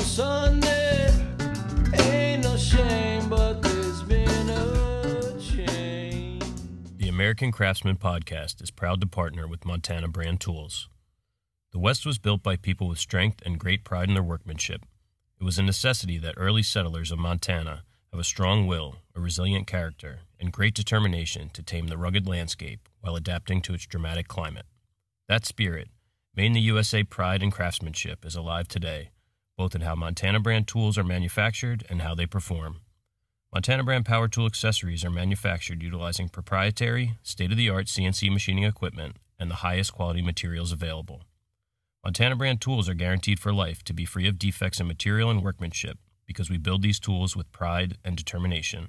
Sunday. Ain't no shame, but there's been a change. The American Craftsman Podcast is proud to partner with Montana Brand Tools. The West was built by people with strength and great pride in their workmanship. It was a necessity that early settlers of Montana have a strong will, a resilient character, and great determination to tame the rugged landscape while adapting to its dramatic climate. That spirit, made in the USA pride and craftsmanship, is alive today, both in how Montana brand tools are manufactured and how they perform. Montana brand power tool accessories are manufactured utilizing proprietary, state-of-the-art CNC machining equipment and the highest quality materials available. Montana brand tools are guaranteed for life to be free of defects in material and workmanship because we build these tools with pride and determination.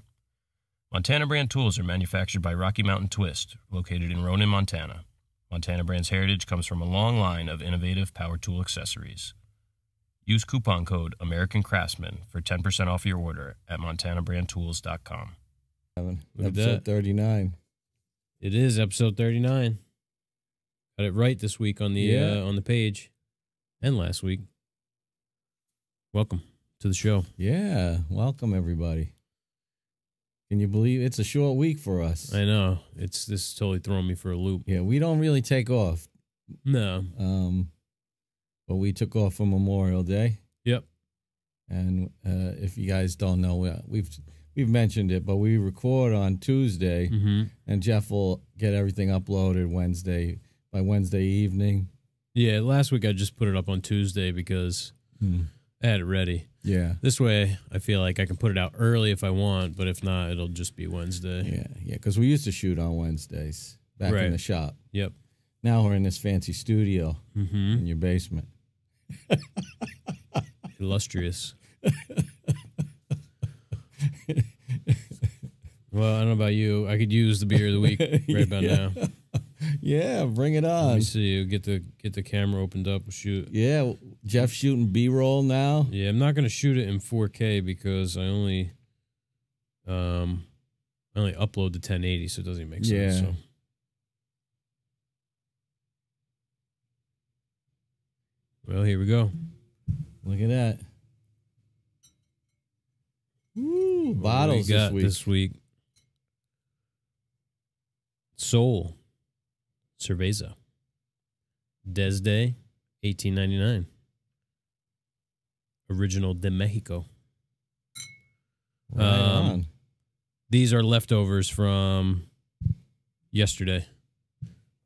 Montana brand tools are manufactured by Rocky Mountain Twist, located in Ronan, Montana. Montana brand's heritage comes from a long line of innovative power tool accessories. Use coupon code American Craftsman for 10% off your order at montanabrandtools.com. Episode 39. It is episode 39. Got it right this week on the page, and last week. Welcome to the show. Yeah, welcome everybody. Can you believe it's a short week for us? I know. This is totally throwing me for a loop. Yeah, we don't really take off. No. But we took off for Memorial Day. Yep. And if you guys don't know, we've mentioned it, but we record on Tuesday, and Jeff will get everything uploaded by Wednesday evening. Yeah, last week I just put it up on Tuesday because I had it ready. Yeah. This way I feel like I can put it out early if I want, but if not, it'll just be Wednesday. Yeah, because we used to shoot on Wednesdays back in the shop. Yep. Now we're in this fancy studio in your basement. Illustrious. Well, I don't know about you. I could use the beer of the week right about now. Yeah, bring it on. Let me see. Get the camera opened up. We'll shoot. Yeah, Jeff's shooting B-roll now. Yeah, I'm not going to shoot it in 4K because I only upload to 1080, so it doesn't even make sense. Yeah. So. Well, here we go. Look at that. Woo, bottles this week. Sol Cerveza. Desde, 1899. Original de Mexico. Right on. These are leftovers from yesterday.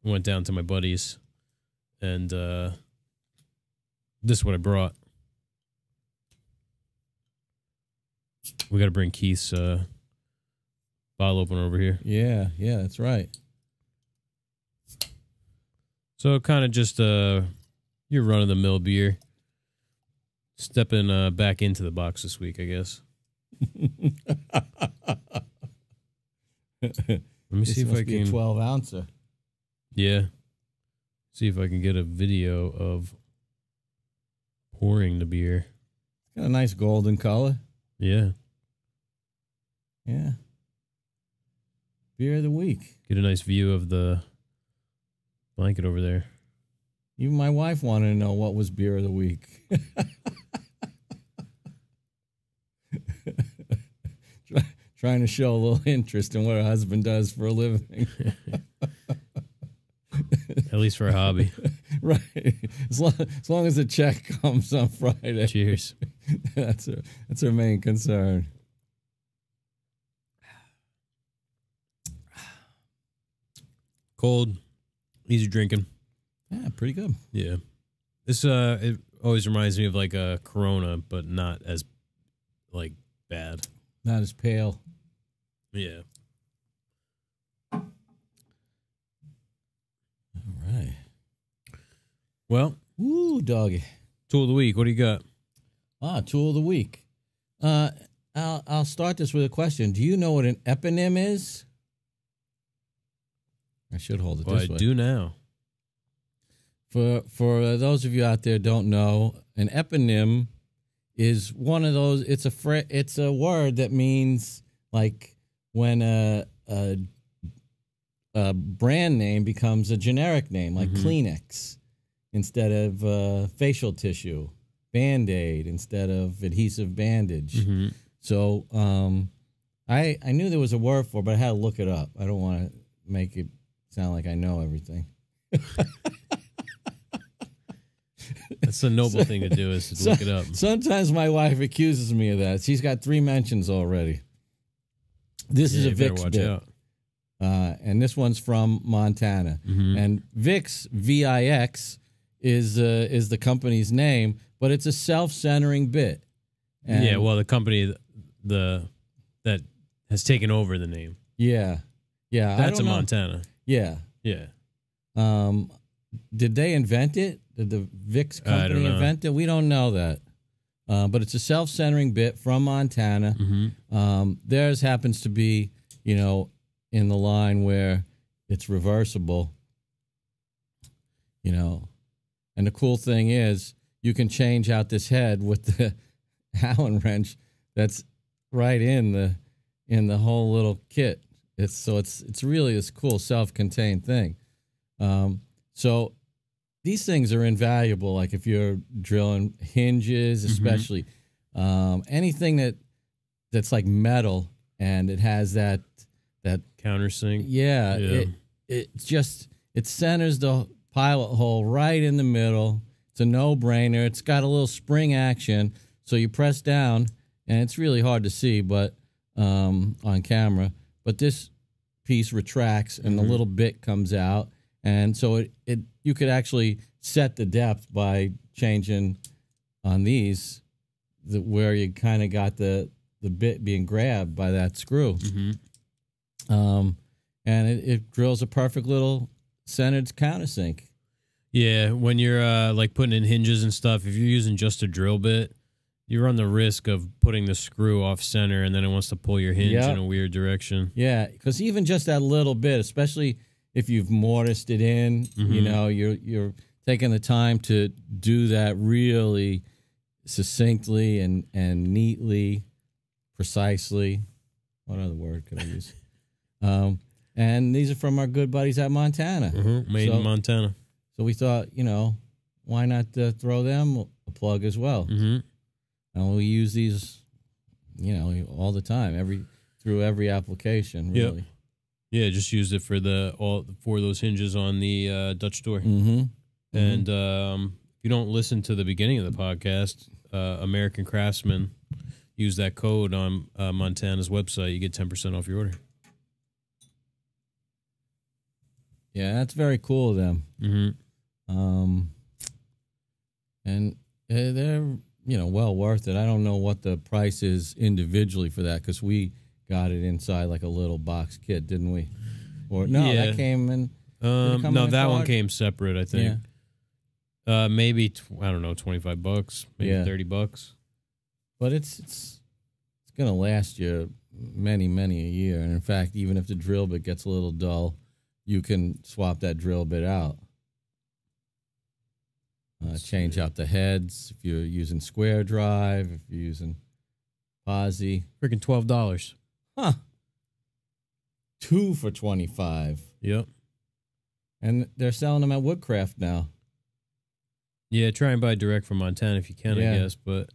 I went down to my buddy's, and this is what I brought. We got to bring Keith's bottle opener over here. Yeah, that's right. So kind of just your run-of-the-mill beer. Stepping back into the box this week, I guess. Let me see if I can. 12-ouncer. Yeah. See if I can get a video of pouring the beer. It's got a nice golden color. Yeah. Yeah. Beer of the week. Get a nice view of the blanket over there. Even my wife wanted to know what was beer of the week. Trying to show a little interest in what her husband does for a living. At least for a hobby. Right. As long as the check comes on Friday. Cheers. That's her main concern. Cold, easy drinking. Yeah, pretty good. Yeah. This it always reminds me of like a Corona, but not as like bad. Not as pale. Yeah. All right. Well, woo, doggy. Tool of the week. What do you got? Tool of the week. I'll start this with a question. Do you know what an eponym is? I should hold it this way. I do now. For those of you out there who don't know, an eponym is one of those. It's a word that means like when a brand name becomes a generic name, like Kleenex, instead of facial tissue. Band-Aid instead of adhesive bandage. Mm-hmm. So I knew there was a word for it, but I had to look it up. I don't want to make it sound like I know everything. That's a noble thing to do, is to look it up. Sometimes my wife accuses me of that. She's got 3 mentions already. This is a Vicks bit. And this one's from Montana. Mm-hmm. And Vicks, V-I-X, is the company's name, but it's a self-centering bit. And yeah, well, the company that has taken over the name. Yeah. That's in Montana. Yeah. Yeah. Did they invent it? Did the Vicks company invent it? We don't know that. But it's a self-centering bit from Montana. Mm-hmm. Theirs happens to be, in the line where it's reversible. And the cool thing is you can change out this head with the Allen wrench that's right in the whole little kit. It's really this cool self-contained thing. So these things are invaluable. Like if you're drilling hinges, especially anything that's like metal and it has that countersink. Yeah. It centers the pilot hole right in the middle. It's a no-brainer. It's got a little spring action, so you press down, and it's really hard to see, but on camera. But this piece retracts, and the little bit comes out, and so you could actually set the depth by changing on these, where you kind of got the bit being grabbed by that screw. Mm-hmm. And it drills a perfect little centered countersink. Yeah, when you're like putting in hinges and stuff, if you're using just a drill bit, you run the risk of putting the screw off center, and then it wants to pull your hinge in a weird direction. Yeah, because even just that little bit, especially if you've mortised it in, you're taking the time to do that really succinctly and neatly, precisely. What other word could I use? And these are from our good buddies at Montana. Mm-hmm. Made in Montana. So we thought, why not throw them a plug as well? Mm-hmm. And we use these, all the time, through every application, really. Yep. Yeah, just used it for for those hinges on the Dutch door. Mm-hmm. And if you don't listen to the beginning of the podcast, American Craftsman, use that code on Montana's website. You get 10% off your order. Yeah, that's very cool of them. Mm-hmm. And they're, well worth it. I don't know what the price is individually for that, because we got it inside like a little box kit, didn't we? Or no, that came in. No, that one came separate, I think. Yeah. Maybe I don't know, $25, maybe $30. But it's gonna last you many a year. And in fact, even if the drill bit gets a little dull, you can swap that drill bit out. Change out the heads if you're using square drive, if you're using posi. Freaking $12. Huh. 2 for $25. Yep. And they're selling them at Woodcraft now. Yeah, try and buy direct from Montana if you can, I guess. But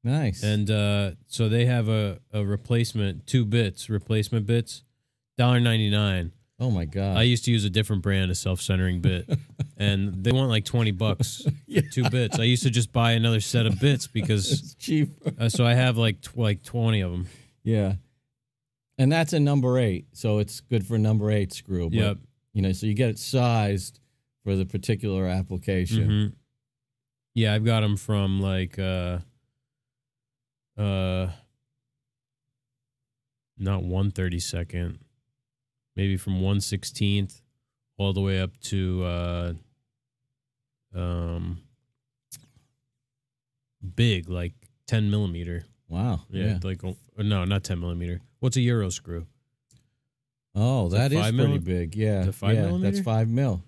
nice. And so they have a replacement, 2 bits, replacement bits, $1.99. Oh my God. I used to use a different brand of self-centering bit, and they want like $20 Yeah. 2 bits. I used to just buy another set of bits because it's cheaper. So I have like 20 of them. Yeah. And that's a number 8, so it's good for number 8 screw. But, Yep. So you get it sized for the particular application. Mm-hmm. Yeah, I've got them from like not 1/32, maybe from 1/16 all the way up to big, like 10 millimeter. Wow. Yeah. Like no, not 10 millimeter. What's a Euro screw? Oh, that is pretty big. Yeah. Is it 5 millimeter? That's 5 mil.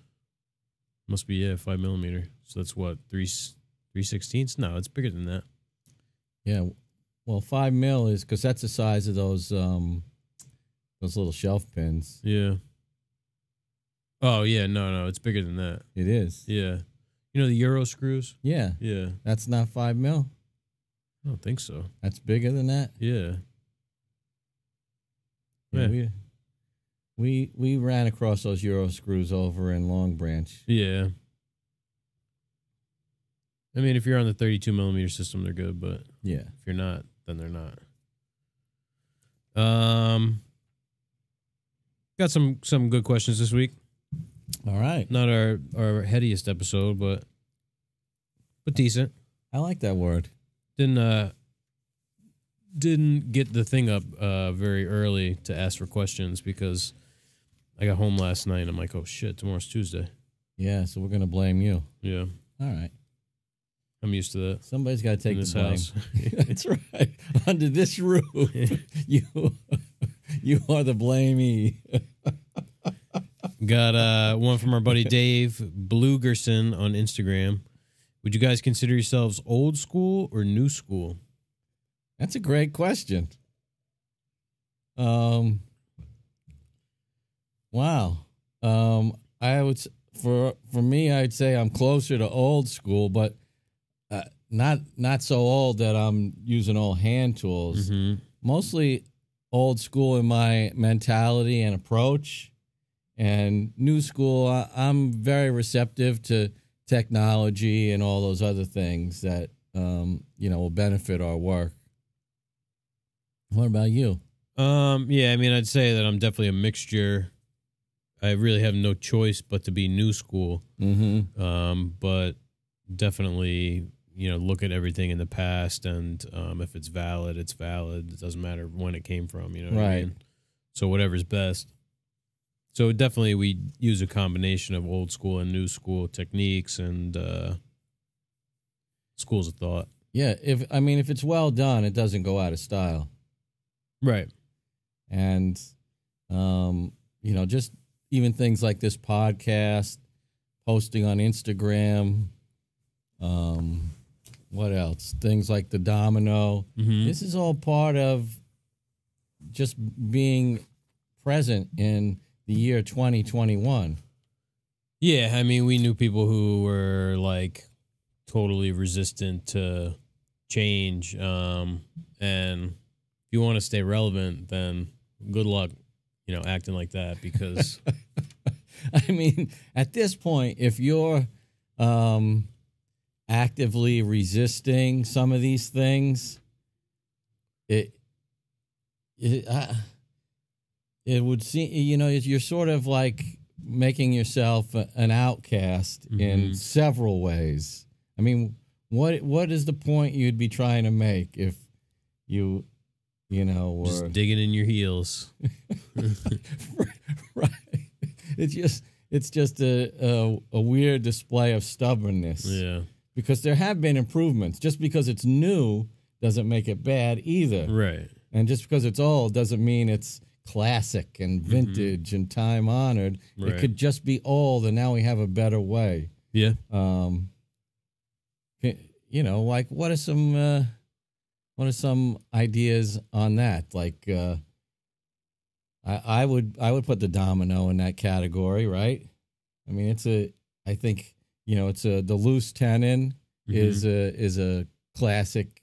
Must be 5 millimeter. So that's what, 3/16? No, it's bigger than that. Yeah. Well, 5 mil is because that's the size of those little shelf pins. Yeah. Oh yeah, no, it's bigger than that. It is. Yeah. You know the Euro screws? Yeah. Yeah. That's not 5 mil. I don't think so. That's bigger than that. Yeah. Yeah. We ran across those Euro screws over in Long Branch. Yeah. I mean, if you're on the 32 millimeter system, they're good, but Yeah. if you're not, then they're not. Got some good questions this week. All right. Not our headiest episode, but decent. I like that word. Didn't get the thing up very early to ask for questions because I got home last night and I'm like, oh shit, tomorrow's Tuesday. Yeah, so we're going to blame you. Yeah. All right. I'm used to that. Somebody's got to take this the blame. house. That's right. Under this roof, you are the blamee. Got one from our buddy Dave Blugerson on Instagram. Would you guys consider yourselves old school or new school? That's a great question. Wow. I would for me, I'd say I'm closer to old school, but not so old that I'm using all hand tools. Mm-hmm. Mostly old school in my mentality and approach, and new school. I'm very receptive to technology and all those other things that will benefit our work. What about you? Yeah, I mean, I'd say that I'm definitely a mixture. I really have no choice but to be new school. Mm-hmm. But definitely, look at everything in the past, and if it's valid, it's valid. It doesn't matter when it came from, what I mean? So whatever's best. So definitely we use a combination of old school and new school techniques and schools of thought. Yeah, if it's well done, it doesn't go out of style. Right. And just even things like this podcast, posting on Instagram, what else? Things like the domino. Mm-hmm. This is all part of just being present in the year 2021. Yeah, I mean, we knew people who were like totally resistant to change. And if you want to stay relevant, then good luck, acting like that because I mean, at this point, if you're actively resisting some of these things, it would seem, you're sort of like making yourself an outcast in several ways. I mean, what is the point you'd be trying to make if you were just digging in your heels? Right. It's just a weird display of stubbornness. Yeah. Because there have been improvements. Just because it's new doesn't make it bad either. Right. And just because it's old doesn't mean it's classic and vintage and time honored. Right. It could just be old, and now we have a better way. Yeah. Like what are some ideas on that? Like I would put the domino in that category, right? I mean, the loose tenon is a classic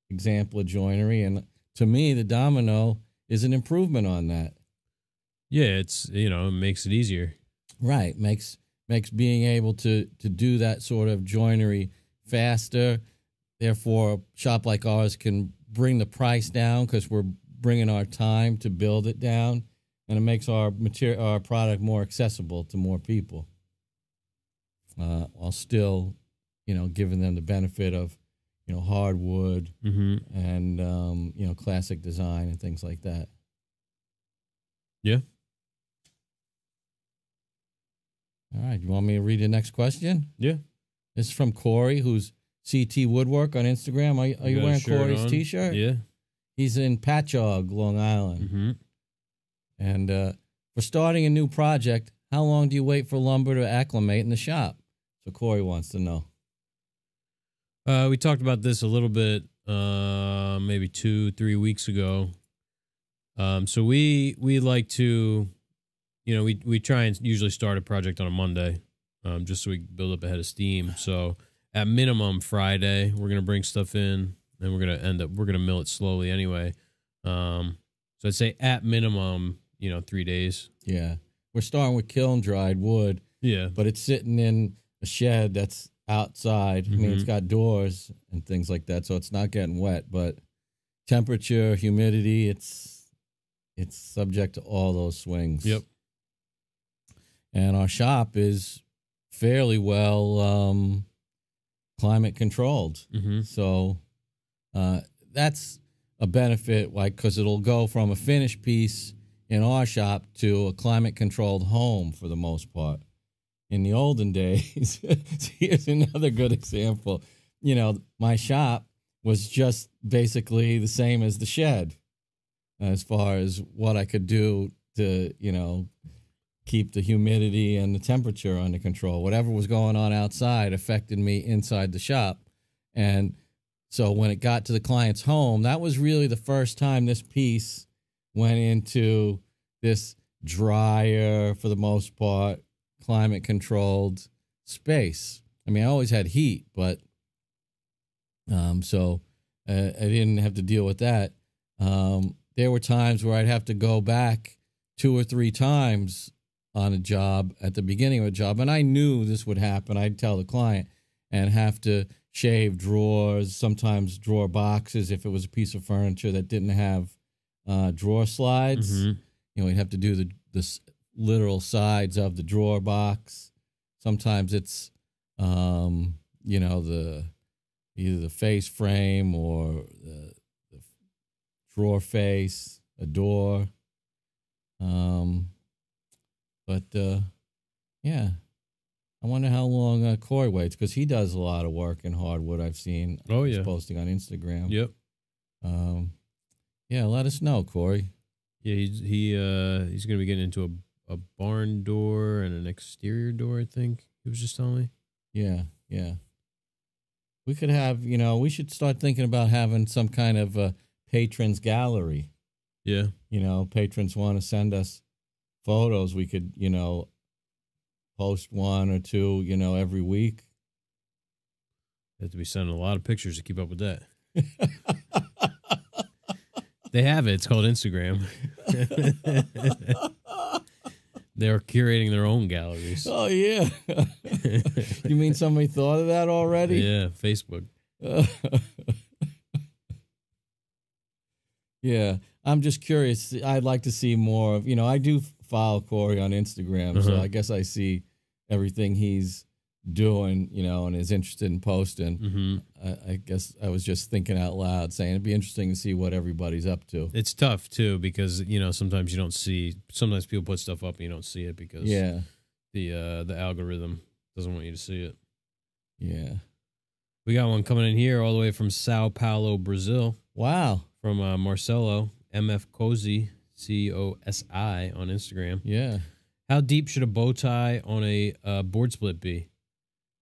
example of joinery, and to me, the domino is an improvement on that. Yeah, it's it makes it easier. Right, makes being able to do that sort of joinery faster. Therefore, a shop like ours can bring the price down because we're bringing our time to build it down, and it makes our product more accessible to more people. While still, giving them the benefit of, hardwood and classic design and things like that. Yeah. All right. You want me to read the next question? Yeah. This is from Corey, who's CT Woodwork on Instagram. Are you wearing Corey's T-shirt? Yeah. He's in Patchogue, Long Island. Mm-hmm. And for starting a new project, how long do you wait for lumber to acclimate in the shop? So Corey wants to know. We talked about this a little bit, maybe 2-3 weeks ago. So we like to, we try and usually start a project on a Monday. just so we can build up a head of steam. So at minimum Friday, we're going to bring stuff in, and we're going to mill it slowly anyway. So I'd say at minimum, 3 days. Yeah. We're starting with kiln dried wood. Yeah. But it's sitting in a shed that's outside. I mean, it's got doors and things like that, so it's not getting wet. But temperature, humidity, it's subject to all those swings. Yep. And our shop is fairly well climate controlled. So that's a benefit, like, because it'll go from a finished piece in our shop to a climate controlled home for the most part. In the olden days, here's another good example. My shop was just basically the same as the shed as far as what I could do to, keep the humidity and the temperature under control. Whatever was going on outside affected me inside the shop. And so when it got to the client's home, that was really the first time this piece went into this drier, for the most part, climate-controlled space. I mean, I always had heat, but so I didn't have to deal with that. There were times where I'd have to go back 2 or 3 times on a job at the beginning of a job, and I knew this would happen. I'd tell the client and have to shave drawers, sometimes drawer boxes if it was a piece of furniture that didn't have drawer slides. We'd have to do the literal sides of the drawer box. Sometimes it's either the face frame or the drawer face, a door. Yeah, I wonder how long Corey waits, because he does a lot of work in hardwood. I've seen. Oh, yeah. He's posting on Instagram. Yep. Yeah, let us know, Corey. Yeah, he's going to be getting into a barn door and an exterior door, I think he was just telling me. Yeah. We could have, we should start thinking about having some kind of a patrons gallery. Yeah. Patrons want to send us photos. We could, post 1 or 2, every week. You have to be sending a lot of pictures to keep up with that. They have it. It's called Instagram. They're curating their own galleries. Oh, yeah. You mean somebody thought of that already? Yeah, Facebook. Yeah, I'm just curious. I'd like to see more of, I do follow Corey on Instagram, so I guess I see everything he's doing, and is interested in posting. I guess I was just thinking out loud, saying it'd be interesting to see what everybody's up to. It's tough too, because sometimes you don't see. Sometimes people put stuff up and you don't see it because the algorithm doesn't want you to see it. Yeah, we got one coming in here all the way from Sao Paulo, Brazil. Wow, from Marcelo MF Cozy COSI on Instagram. Yeah, how deep should a bow tie on a board split be?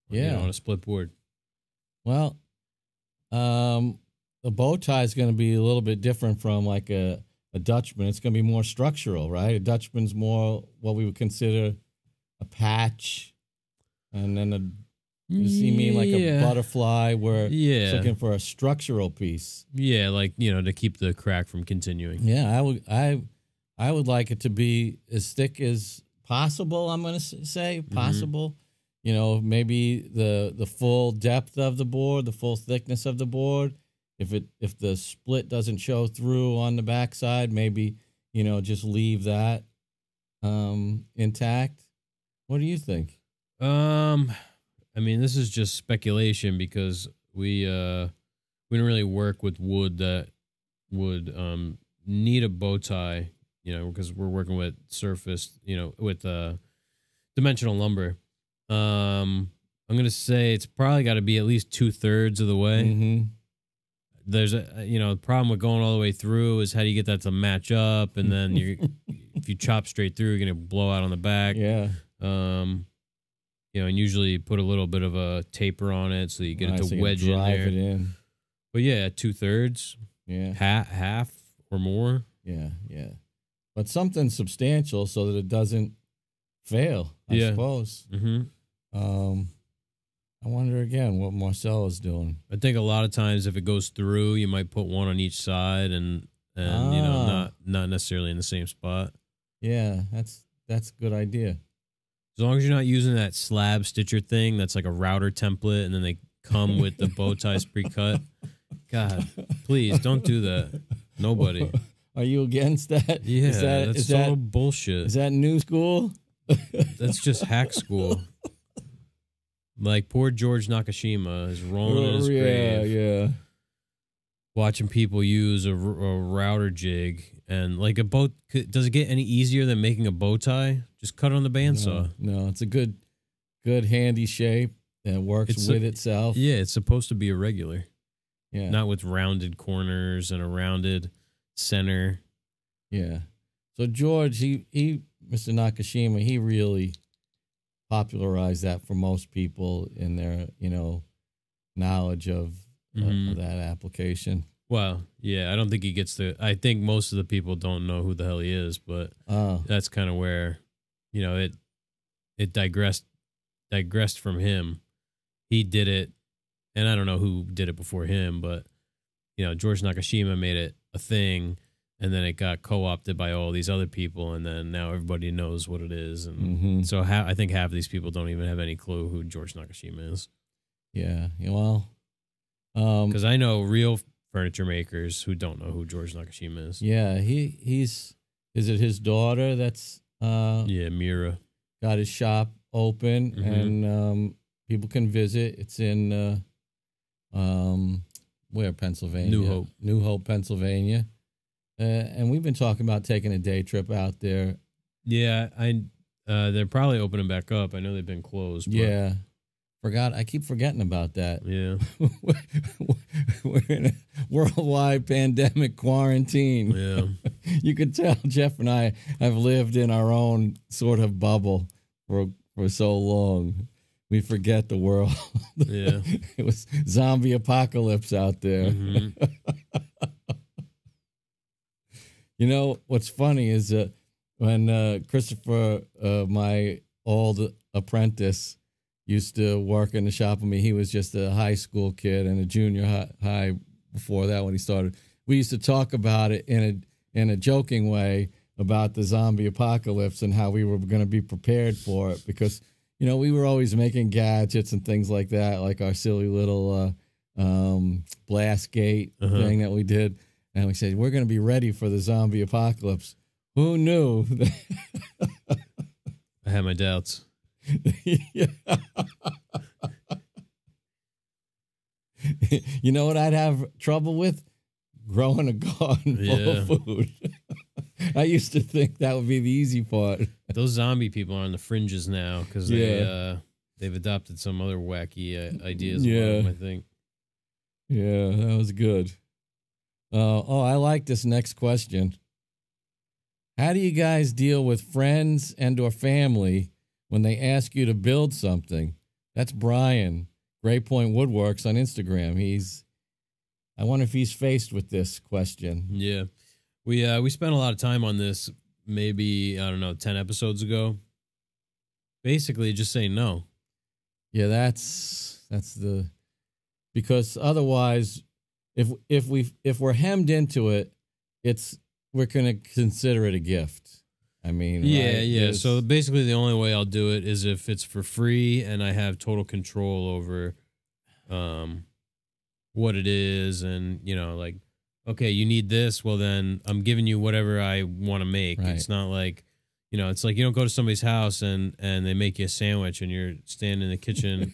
Yeah, on a split board. Well, the bow tie is going to be a little bit different from like a Dutchman. It's going to be more structural, right? A Dutchman's more what we would consider a patch, and then you mean like a butterfly where it's looking for a structural piece. Yeah, like to keep the crack from continuing. Yeah, I would like it to be as thick as possible. I'm going to say possible. Maybe the full depth of the board, the full thickness of the board. If the split doesn't show through on the backside, maybe, just leave that intact. What do you think? I mean, this is just speculation because we don't really work with wood that would need a bow tie, because we're working with surface, with dimensional lumber. I'm going to say it's probably got to be at least 2/3 of the way. There's the problem with going all the way through is how do you get that to match up? And then if you chop straight through, you're going to blow out on the back. Yeah. And usually put a little bit of a taper on it so you get it to wedge in there. It in. But yeah, 2/3. Yeah. Half or more. Yeah. But something substantial so that it doesn't fail, I suppose. I wonder again what Marcel is doing. I think a lot of times if it goes through, you might put one on each side and you know, not necessarily in the same spot. Yeah, that's a good idea. As long as you're not using that slab stitcher thing that's like a router template and then they come with the bow ties pre-cut. God, please don't do that. Nobody. Are you against that? Yeah, that's so bullshit. Is that new school? That's just hack school. Like poor George Nakashima is rolling in his grave. Yeah. Watching people use a router jig and like a bow. Does it get any easier than making a bow tie? Just cut on the bandsaw. No, it's a good handy shape that works with itself. Yeah, it's supposed to be irregular. Yeah. Not with rounded corners and a rounded center. Yeah. So George, he Mr. Nakashima, he really popularized that for most people in their, knowledge of that application. Well, yeah, I don't think he gets I think most of the people don't know who the hell he is, but that's kind of where, it digressed from him. He did it, and I don't know who did it before him, but, George Nakashima made it a thing, and then it got co-opted by all these other people, and then now everybody knows what it is. And so I think half of these people don't even have any clue who George Nakashima is. Yeah, well... Because I know real furniture makers who don't know who George Nakashima is. Yeah, he's... Is it his daughter that's... yeah, Mira. Got his shop open, and people can visit. It's in... where, Pennsylvania? New Hope, Pennsylvania. And we've been talking about taking a day trip out there. Yeah, they're probably opening back up. I know they've been closed. But... Yeah. I keep forgetting about that. Yeah. We're in a worldwide pandemic quarantine. Yeah. You could tell Jeff and I have lived in our own sort of bubble for so long. We forget the world. Yeah. It was zombie apocalypse out there. You know, what's funny is that when Christopher, my old apprentice, used to work in the shop with me, he was just a high school kid and a junior high before that when he started. We used to talk about it in a joking way about the zombie apocalypse and how we were going to be prepared for it because, we were always making gadgets and things like that, like our silly little blast gate thing that we did. And we said, we're going to be ready for the zombie apocalypse. Who knew? I had my doubts. Yeah. You know what I'd have trouble with? Growing a garden full of food. I used to think that would be the easy part. Those zombie people are on the fringes now because they've adopted some other wacky ideas. Them, I think. Yeah, that was good. I like this next question. How do you guys deal with friends and or family when they ask you to build something? That's Brian, Gray Point Woodworks on Instagram. I wonder if he's faced with this question. Yeah. We spent a lot of time on this maybe, 10 episodes ago. Basically just saying no. Yeah, that's because otherwise if we're hemmed into it, we're going to consider it a gift. I mean, yeah. Right? So basically the only way I'll do it is if it's for free and I have total control over what it is and, like, okay, you need this, well then I'm giving you whatever I want to make. Right. It's not like, it's like you don't go to somebody's house and they make you a sandwich and you're standing in the kitchen.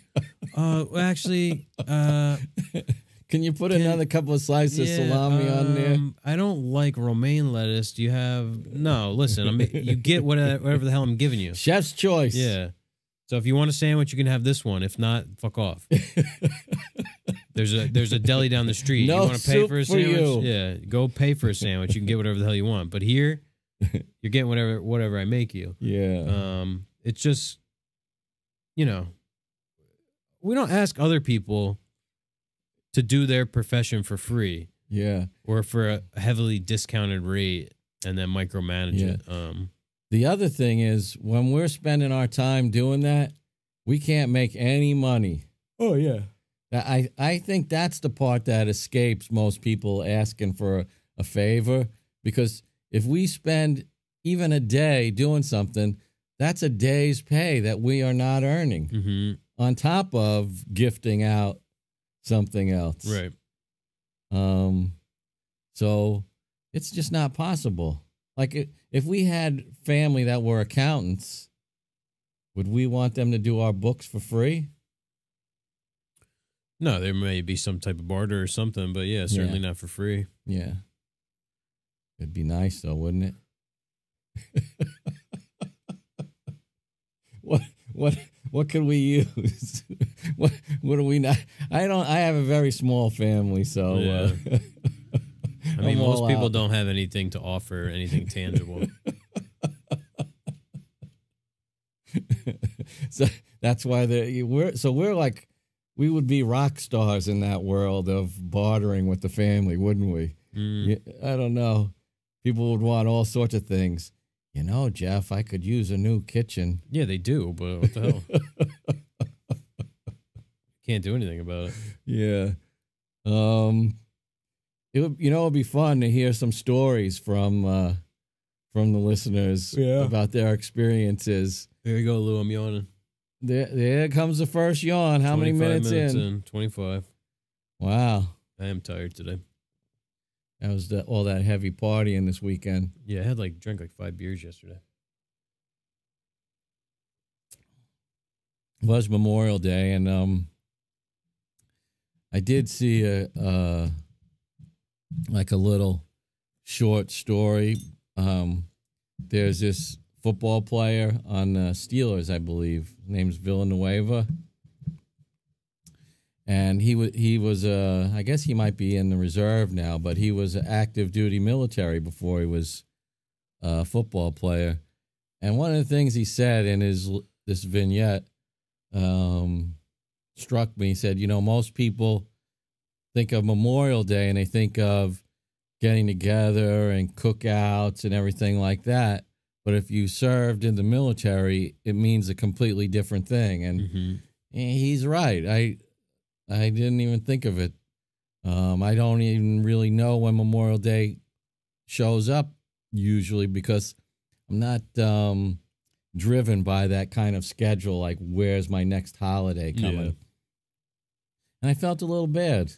Well, actually, can you put another couple of slices of salami on there? I don't like romaine lettuce. Do you have... No, listen, you get whatever the hell I'm giving you. Chef's choice. Yeah. So if you want a sandwich, you can have this one. If not, fuck off. There's a deli down the street. No, you want to pay for a sandwich? You. Yeah, go pay for a sandwich. You can get whatever the hell you want. But here, you're getting whatever I make you. Yeah. It's just, we don't ask other people to do their profession for free. Yeah. Or for a heavily discounted rate and then micromanage it. The other thing is when we're spending our time doing that, We can't make any money. Oh, yeah. I think that's the part that escapes most people asking for a favor, because if we spend even a day doing something, that's a day's pay that we are not earning on top of gifting out something else. Right. So it's just not possible. Like if we had family that were accountants, would we want them to do our books for free? No, there may be some type of barter or something, but yeah, certainly not for free. Yeah. It'd be nice though, wouldn't it? What can we use? what do we not? I have a very small family, so yeah. I mean, most people out. don't have anything to offer, anything tangible. So that's why we're like, we would be rock stars in that world of bartering with the family, wouldn't we? I don't know. People would want all sorts of things. You know, Jeff, I could use a new kitchen. Yeah, they do, but what the hell? Can't do anything about it. Yeah. It'd be fun to hear some stories from the listeners about their experiences. There you go, Lou. I'm yawning. There comes the first yawn. How many minutes in? 25. Wow. I am tired today. That was all that heavy partying this weekend. Yeah, I had drank 5 beers yesterday. It was Memorial Day, and I did see a little short story. There's this football player on the Steelers, I believe. His name's Villanueva. And he was I guess he might be in the reserve now, but he was an active duty military before he was a football player. And one of the things he said in this vignette struck me. He said, most people think of Memorial Day and they think of getting together and cookouts and everything like that. But if you served in the military, it means a completely different thing. And he's right. I didn't even think of it. I don't even really know when Memorial Day shows up usually, because I'm not driven by that kind of schedule, like where's my next holiday coming. Yeah. And I felt a little bad.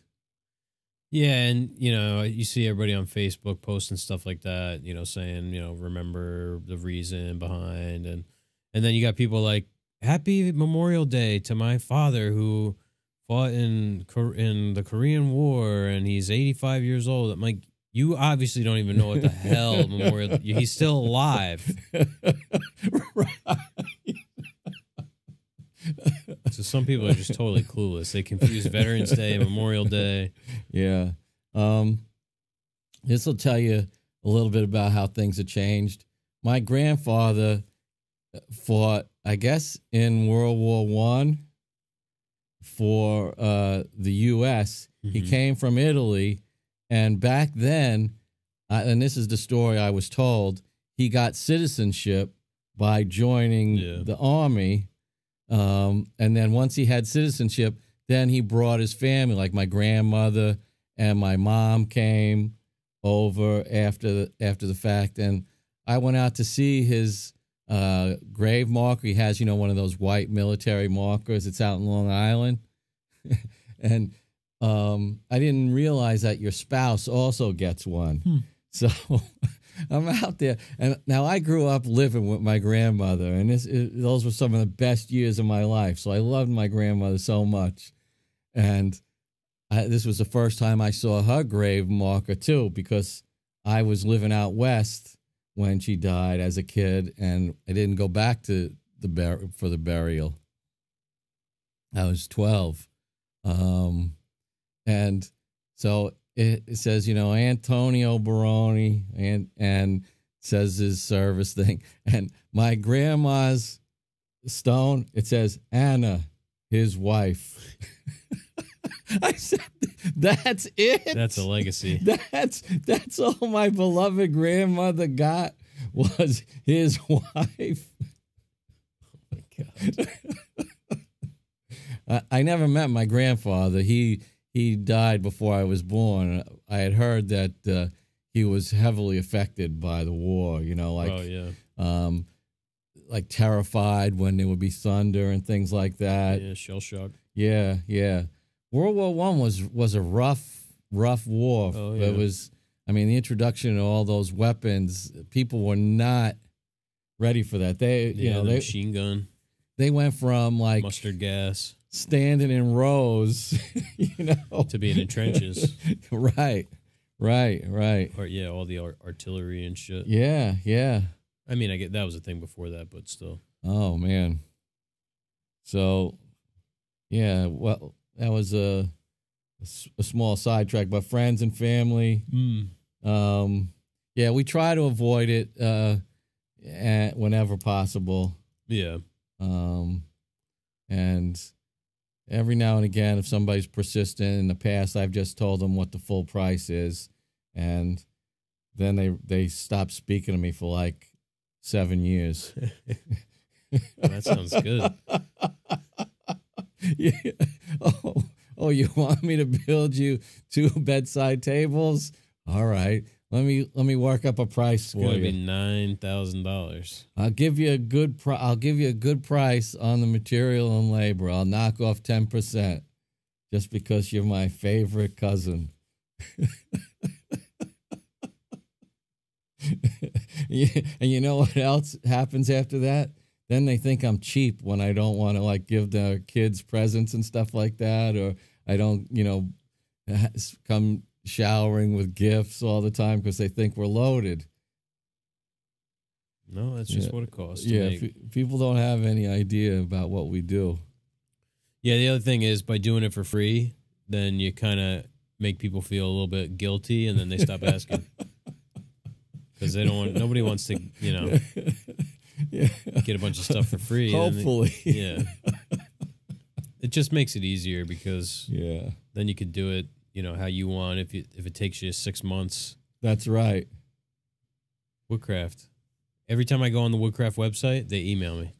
Yeah, and, you see everybody on Facebook posting stuff like that, saying, remember the reason behind. And then you got people like, Happy Memorial Day to my father who fought in the Korean War, and he's 85 years old. I'm like, you obviously don't even know what the hell Memorial. He's still alive. Right. So some people are just totally clueless. They confuse Veterans Day and Memorial Day. Yeah. This will tell you a little bit about how things have changed. My grandfather fought, I guess, in World War I. For the U.S. He came from Italy, and back then, and this is the story I was told, he got citizenship by joining the army, and then once he had citizenship, then he brought his family, like my grandmother and my mom came over after the fact, and I went out to see his grave marker. He has, one of those white military markers. It's out in Long Island. And I didn't realize that your spouse also gets one. So I'm out there. And now I grew up living with my grandmother, and those were some of the best years of my life. So I loved my grandmother so much. And this was the first time I saw her grave marker, too, because I was living out west when she died as a kid, and I didn't go back to for the burial. I was 12. And so it says, Antonio Baroni, and says his service thing. And my grandma's stone, it says Anna, his wife. I said, that's it. That's a legacy. That's all my beloved grandmother got, was his wife. Oh my God. I never met my grandfather. He died before I was born. I had heard that he was heavily affected by the war. You know, like like terrified when there would be thunder and things like that. Yeah, shell shock. Yeah, yeah. World War I was a rough war. Oh, yeah. It was. I mean, the introduction of all those weapons, people were not ready for that. They, the machine gun. They went from like mustard gas, standing in rows, to being in trenches. Right. Or all the artillery and shit. Yeah. I mean, I get that was a thing before that, but still. Oh man. So, yeah. Well, that was a small sidetrack, but friends and family. Yeah, we try to avoid it whenever possible. Yeah. And every now and again, if somebody's persistent, in the past, I've just told them what the full price is, and then they stop speaking to me for like 7 years. That sounds good. Yeah. Oh, you want me to build you 2 bedside tables? All right. Let me work up a price for you. It's going to be $9,000. I'll give you a good price on the material and labor. I'll knock off 10% just because you're my favorite cousin. Yeah, and you know what else happens after that? Then they think I'm cheap when I don't want to like give their kids presents and stuff like that, or I don't, come showering with gifts all the time because they think we're loaded. No, that's just what it costs. People don't have any idea about what we do. Yeah, the other thing is by doing it for free, then you kind of make people feel a little bit guilty, and then they stop asking because they don't want. Nobody wants to, get a bunch of stuff for free. Hopefully, it just makes it easier because then you could do it, how you want. If it takes you 6 months, that's right. Woodcraft. Every time I go on the Woodcraft website, they email me.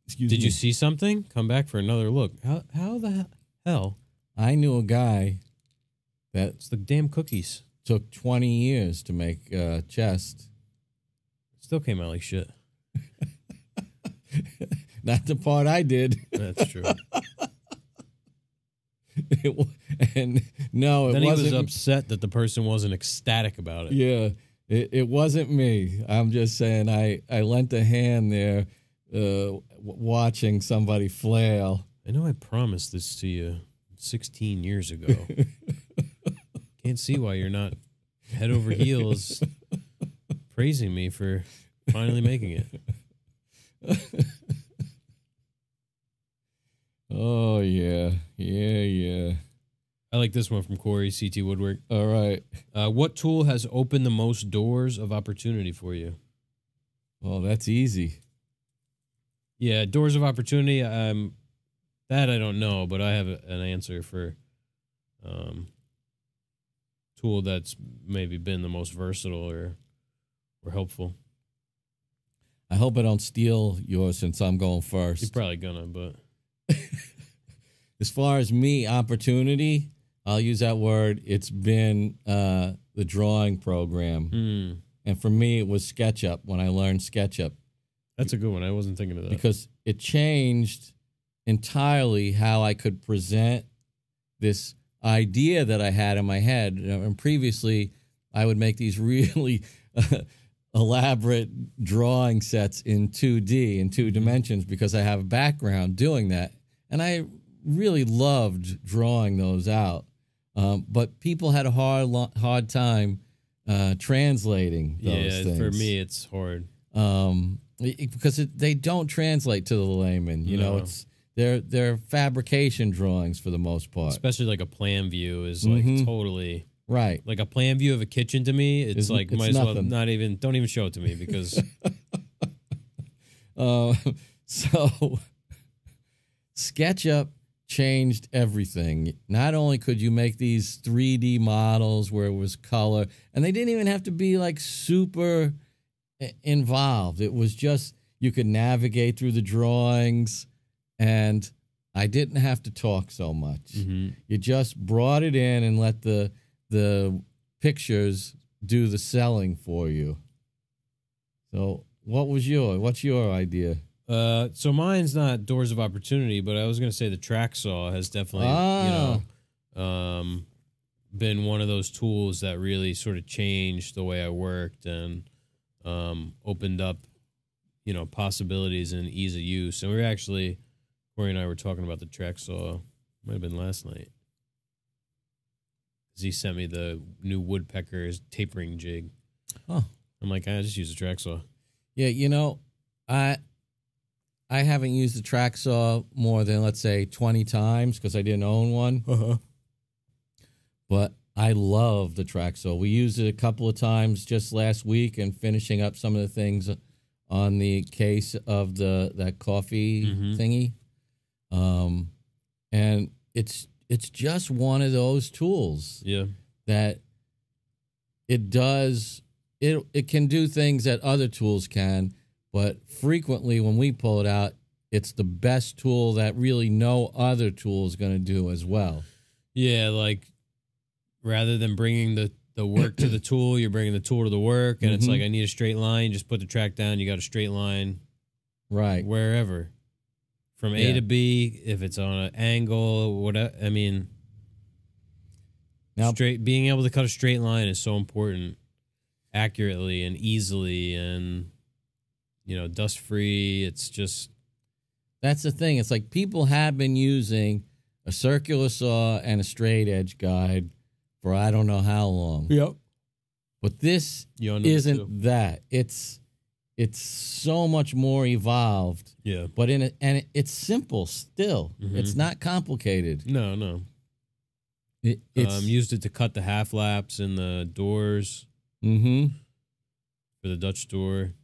Did you see something? Come back for another look. How the hell? I knew a guy It's the damn cookies. Took 20 years to make a chest. Still came out like shit. Not the part I did. That's true. It wasn't. He was upset that the person wasn't ecstatic about it. Yeah, it wasn't me. I'm just saying I lent a hand there watching somebody flail. I know I promised this to you 16 years ago. Can't see why you're not head over heels praising me for finally making it. Oh, yeah. I like this one from Corey, CT Woodwork. All right. What tool has opened the most doors of opportunity for you? Oh, that's easy. Yeah, doors of opportunity. That I don't know, but I have an answer for tool that's maybe been the most versatile or helpful. I hope I don't steal yours since I'm going first. You're probably gonna, but as far as me, opportunity, I'll use that word. It's been the drawing program. And for me, it was SketchUp when I learned SketchUp. That's a good one. I wasn't thinking of that. Because it changed entirely how I could present this idea that I had in my head. And previously, I would make these really elaborate drawing sets in 2D, in 2 dimensions, because I have a background doing that. And I really loved drawing those out. But people had a hard time translating those things. For me, it's hard. Because they don't translate to the layman. You know, it's they're fabrication drawings for the most part. Especially like a plan view is like totally right. Like a plan view of a kitchen to me, it's like it's might nothing. as well don't even show it to me because so SketchUp changed everything. Not only could you make these 3D models where it was color, and they didn't even have to be like super involved. It was just you could navigate through the drawings, and I didn't have to talk so much. Mm-hmm. You just brought it in and let the pictures do the selling for you. So what's your idea? So mine's not doors of opportunity, but I was going to say the track saw has definitely, been one of those tools that really sort of changed the way I worked and opened up, possibilities and ease of use. And Corey and I were talking about the track saw. Might have been last night. He sent me the new Woodpeckers Tapering Jig. Oh, I'm like, I just use a track saw. Yeah, I haven't used the track saw more than, let's say, 20 times because I didn't own one. Uh-huh. But I love the track saw. We used it a couple of times just last week and finishing up some of the things on the case of that coffee thingy. And it's just one of those tools. Yeah. That it can do things that other tools can, but frequently when we pull it out, it's the best tool that really no other tool is going to do as well. Yeah, like rather than bringing the work to the tool, you're bringing the tool to the work, and it's like, I need a straight line. Just put the track down. You got a straight line. Right. Wherever. From A to B, if it's on an angle, whatever. I mean, now, being able to cut a straight line is so important, accurately and easily, and dust free. It's just that's the thing. It's like people have been using a circular saw and a straight edge guide for I don't know how long. Yep. But this isn't that. It's so much more evolved. Yeah. But it's simple still. It's not complicated. No. It's used it to cut the half laps in the doors. For the Dutch door.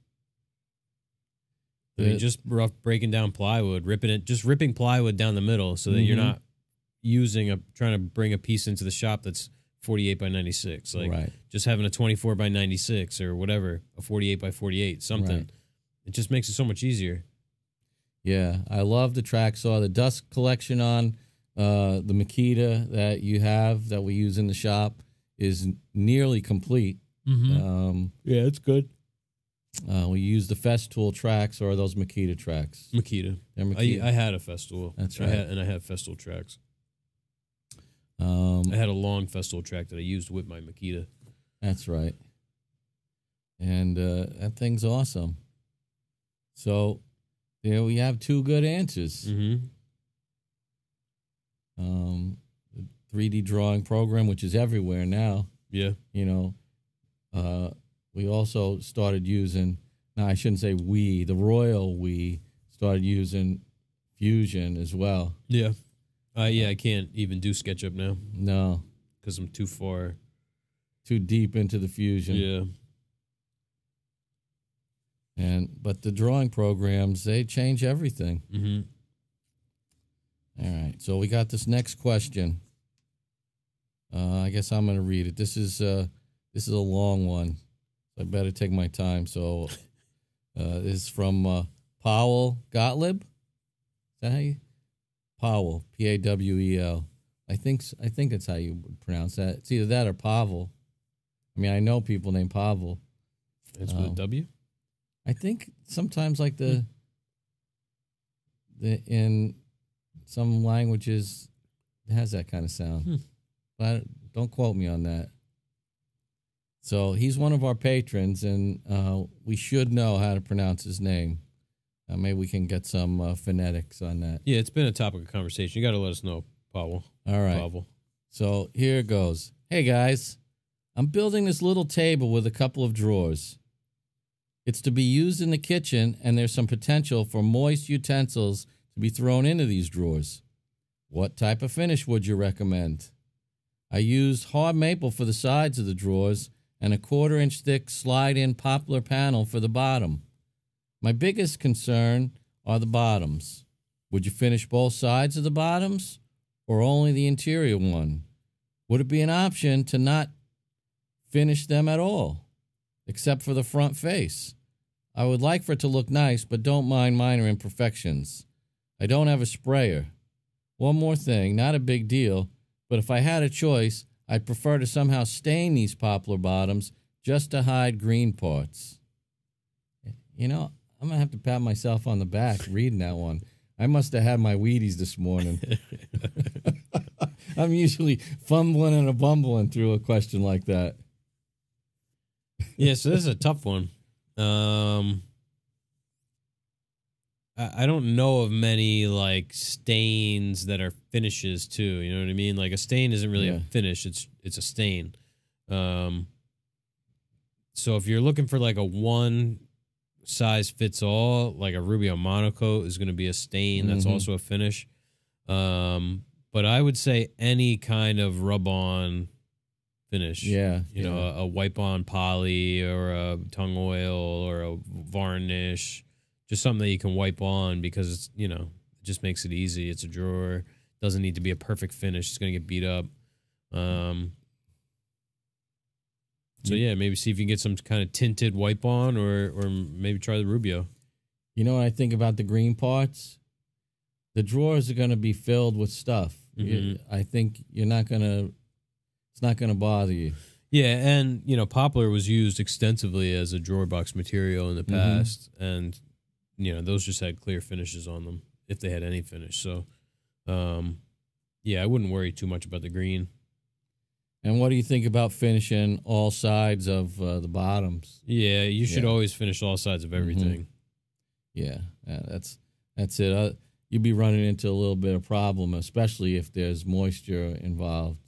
I mean, just breaking down plywood, ripping plywood down the middle so that you're not trying to bring a piece into the shop that's 48 by 96. Like just having a 24 by 96 or whatever, a 48 by 48, something. Right. It just makes it so much easier. Yeah, I love the track saw. The dust collection on the Makita that you have that we use in the shop is nearly complete. Yeah, it's good. We use the Festool tracks or those Makita tracks. Makita. I had a Festool. That's right. I had Festool tracks. I had a long Festool track that I used with my Makita. That's right. And that thing's awesome. So, we have two good answers. The 3D drawing program, which is everywhere now. Yeah. We also started using, I shouldn't say we, the royal we started using Fusion as well. Yeah. I can't even do SketchUp now. No. Because I'm too deep into the Fusion. Yeah. But the drawing programs, they change everything. All right. So we got this next question. I guess I'm going to read it. This is a long one. I better take my time. So this is from Powell Gottlieb. Is that how you? Powell, Pawel. I think that's how you would pronounce that. It's either that or Pavel. I mean, I know people named Pavel. It's with a W? I think sometimes like the in some languages it has that kind of sound. But don't quote me on that. So he's one of our patrons, and we should know how to pronounce his name. Maybe we can get some phonetics on that. Yeah, it's been a topic of conversation. You got to let us know, Pavel. All right. Pavel. So here it goes. Hey, guys. I'm building this little table with a couple of drawers. It's to be used in the kitchen, and there's some potential for moist utensils to be thrown into these drawers. What type of finish would you recommend? I used hard maple for the sides of the drawers and a 1/4-inch thick slide-in poplar panel for the bottom. My biggest concern are the bottoms. Would you finish both sides of the bottoms or only the interior one? Would it be an option to not finish them at all, except for the front face? I would like for it to look nice, but don't mind minor imperfections. I don't have a sprayer. One more thing, not a big deal, but if I had a choice, I'd prefer to somehow stain these poplar bottoms just to hide green parts. You know, I'm going to have to pat myself on the back reading that one. I must have had my Wheaties this morning. I'm usually fumbling and a bumbling through a question like that. Yeah, so this is a tough one. I don't know of many like stains that are finishes too. You know what I mean? Like a stain isn't really a finish; it's a stain. So if you're looking for like a one size fits all, like a Rubio monocoat is going to be a stain. That's also a finish. But I would say any kind of rub on finish. You know, a wipe on poly or a tongue oil or a varnish. Just something that you can wipe on because it's, you know, it just makes it easy. It's a drawer. Doesn't need to be a perfect finish. It's going to get beat up. So yeah, maybe see if you can get some kind of tinted wipe on or maybe try the Rubio. You know what I think about the green parts? The drawers are going to be filled with stuff. I think it's not going to bother you. Yeah, and, you know, poplar was used extensively as a drawer box material in the past, and you know, those just had clear finishes on them, if they had any finish. So, yeah, I wouldn't worry too much about the green. And what do you think about finishing all sides of the bottoms? Yeah, you should always finish all sides of everything. Yeah, that's it. You'd be running into a little bit of problem, especially if there's moisture involved.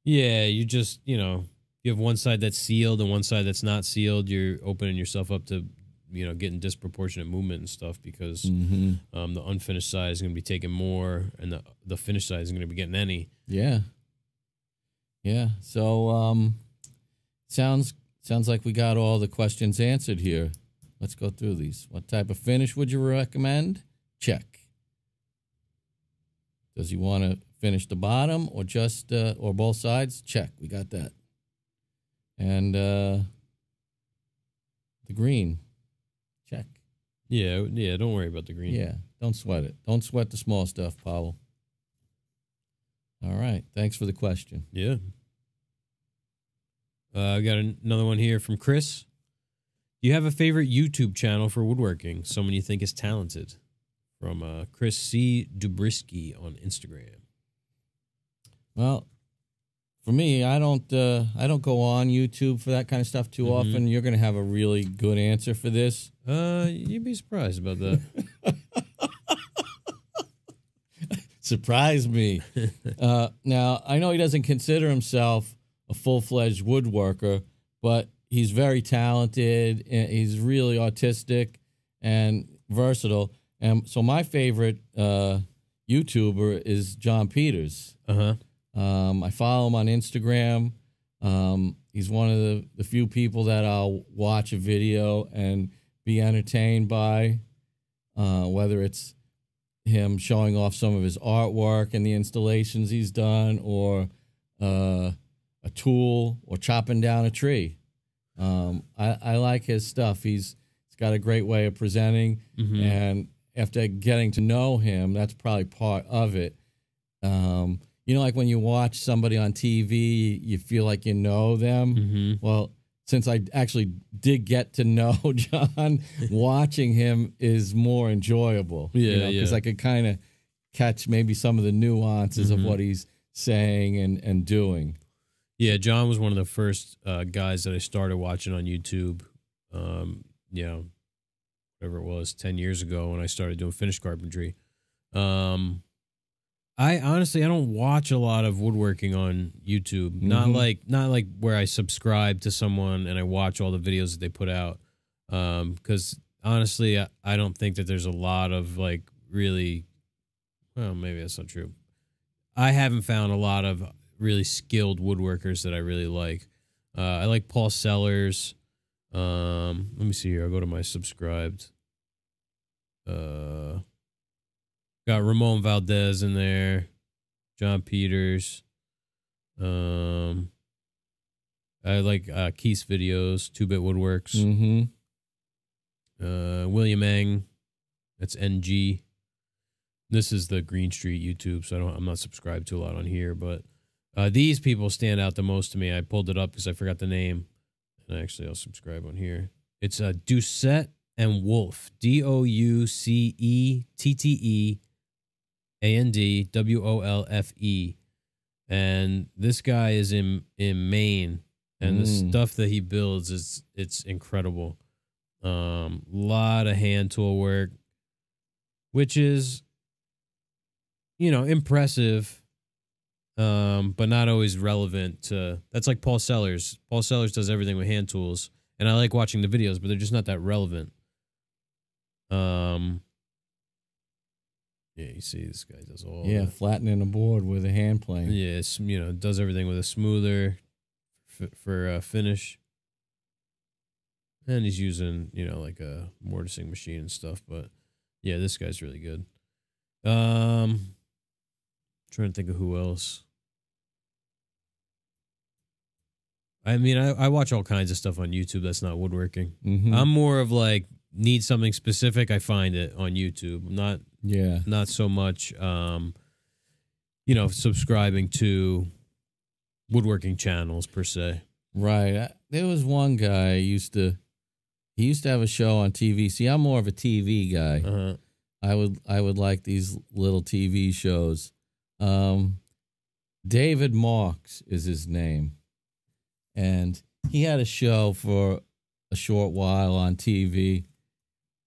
Yeah, you just, you know, you have one side that's sealed and one side that's not sealed. You're opening yourself up to, you know, getting disproportionate movement and stuff because the unfinished side is going to be taking more and the finished side isn't going to be getting any. Yeah. So sounds like we got all the questions answered here. Let's go through these. What type of finish would you recommend? Check. Does he want to finish the bottom or just or both sides? Check. We got that. And the green. Check. Yeah, don't worry about the green. Yeah, don't sweat it. Don't sweat the small stuff, Powell. All right, thanks for the question. Yeah. I got another one here from Chris. Do you have a favorite YouTube channel for woodworking? Someone you think is talented? From Chris C. Dubrisky on Instagram. Well, for me, I don't go on YouTube for that kind of stuff too often. You're going to have a really good answer for this. You'd be surprised about that. Surprise me. Now, I know he doesn't consider himself a full-fledged woodworker, but he's very talented, and he's really artistic and versatile. And so my favorite YouTuber is John Peters. I follow him on Instagram. He's one of the few people that I'll watch a video and be entertained by, whether it's him showing off some of his artwork and the installations he's done, or a tool, or chopping down a tree. I like his stuff. He's got a great way of presenting, and after getting to know him, that's probably part of it. You know, like when you watch somebody on TV, you feel like you know them. Well, since I actually did get to know John, watching him is more enjoyable. Yeah, because I could kind of catch maybe some of the nuances of what he's saying and doing. Yeah, John was one of the first guys that I started watching on YouTube. You know, whatever it was, 10 years ago when I started doing finished carpentry. I honestly, I don't watch a lot of woodworking on YouTube. Not like where I subscribe to someone and I watch all the videos that they put out. Because honestly, I don't think that there's a lot of like really, well, maybe that's not true. I haven't found a lot of really skilled woodworkers that I really like. I like Paul Sellers. Let me see here. I'll go to my subscribed. Got Ramon Valdez in there, John Peters. I like Keith's videos, 2-Bit Woodworks. William Eng, that's NG. This is the Greene Street YouTube, so I'm not subscribed to a lot on here, but these people stand out the most to me. I pulled it up because I forgot the name, and actually I'll subscribe on here. It's Doucette and Wolf, DOUCETTEANDWOLFE, and this guy is in Maine, and the stuff that he builds it's incredible. Lot of hand tool work, which is, you know, impressive, but not always relevant to. That's like Paul Sellers. Paul Sellers does everything with hand tools, and I like watching the videos, but they're just not that relevant. Yeah, you see, this guy does all. Yeah, flattening a board with a hand plane. Yeah, it's, you know, does everything with a smoother for finish. And he's using, you know, like a mortising machine and stuff. But yeah, this guy's really good. Trying to think of who else. I mean, I watch all kinds of stuff on YouTube that's not woodworking. I'm more of like, need something specific, I find it on YouTube. Not so much, you know, subscribing to woodworking channels per se. Right. There was one guy he used to have a show on TV. See, I'm more of a TV guy. I would like these little TV shows. David Marx is his name, and he had a show for a short while on TV,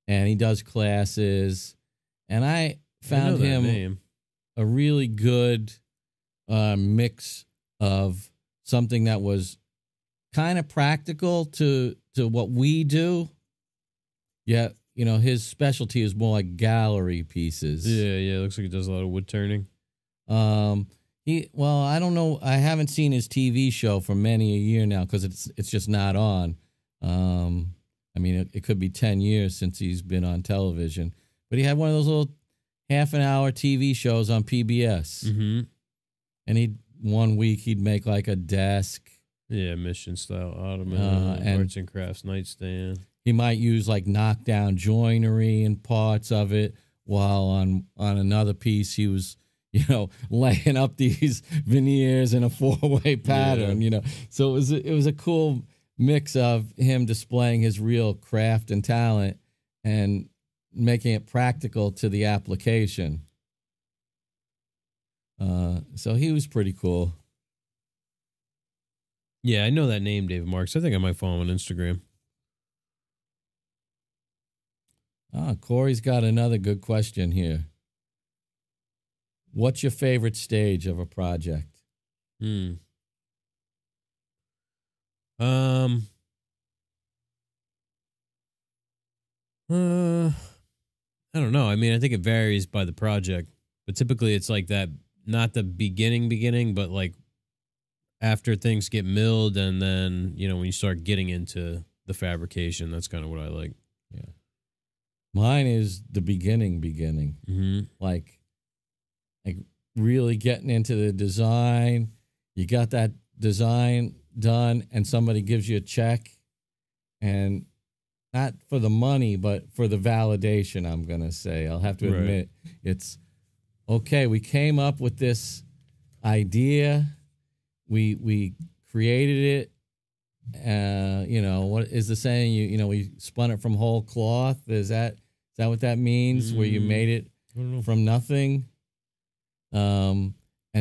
and he does classes. And I found him a really good mix of something that was kind of practical to what we do. Yet, you know, his specialty is more like gallery pieces. Yeah. It looks like he does a lot of wood turning. Well, I don't know. I haven't seen his TV show for many a year now because it's just not on. I mean, it could be 10 years since he's been on television. But he had one of those little half-an-hour TV shows on PBS. And one week he'd make like a desk. Yeah, mission-style ottoman, arts and crafts nightstand. He might use like knockdown joinery and parts of it, while on another piece he was, you know, laying up these veneers in a four-way pattern. You know, so it was a cool mix of him displaying his real craft and talent and making it practical to the application. So he was pretty cool. Yeah, I know that name, David Marks. I think I might follow him on Instagram. Corey's got another good question here. What's your favorite stage of a project? I don't know. I mean, I think it varies by the project, but typically it's like that, not the beginning, but like after things get milled, and then, you know, when you start getting into the fabrication, that's kind of what I like. Yeah. Mine is the beginning. Like really getting into the design. You got that design done, and somebody gives you a check, and not for the money, but for the validation, I'm going to say. I'll have to admit, it's, okay, we came up with this idea. We created it. You know, what is the saying? You know, we spun it from whole cloth. Is that what that means? Where you made it from nothing? And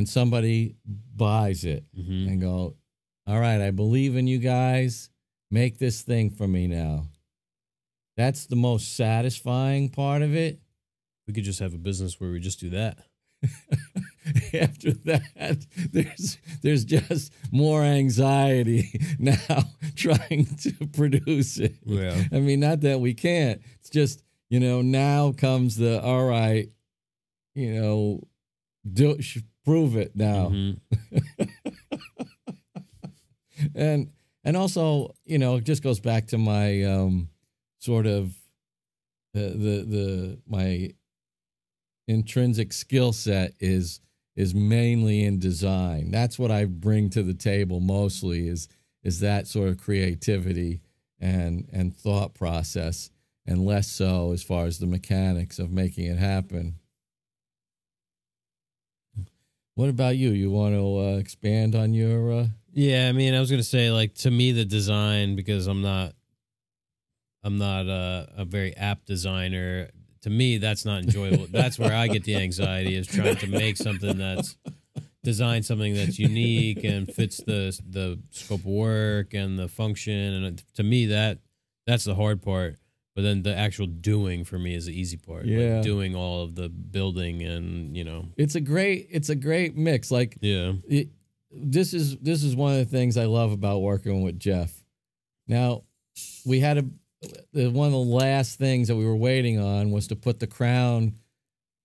somebody buys it and go, all right, I believe in you guys. Make this thing for me now. That's the most satisfying part of it. We could just have a business where we just do that. After that, there's just more anxiety now trying to produce it. Yeah. I mean, not that we can't. It's just, you know, now comes the, all right, you know, prove it now. And also, you know, it just goes back to my sort of my intrinsic skill set is mainly in design. That's what I bring to the table mostly is that sort of creativity and thought process, and less so as far as the mechanics of making it happen. What about you? You want to expand on your? Yeah, I mean, I was gonna say, like, to me, the design, because I'm not a very apt designer. To me, that's not enjoyable. That's where I get the anxiety, is trying to make something design something that's unique and fits the scope of work and the function. And to me, that's the hard part. But then the actual doing for me is the easy part. Yeah, like doing all of the building, and it's a great mix. Like, yeah, this is one of the things I love about working with Jeff. Now, we had one of the last things that we were waiting on was to put the crown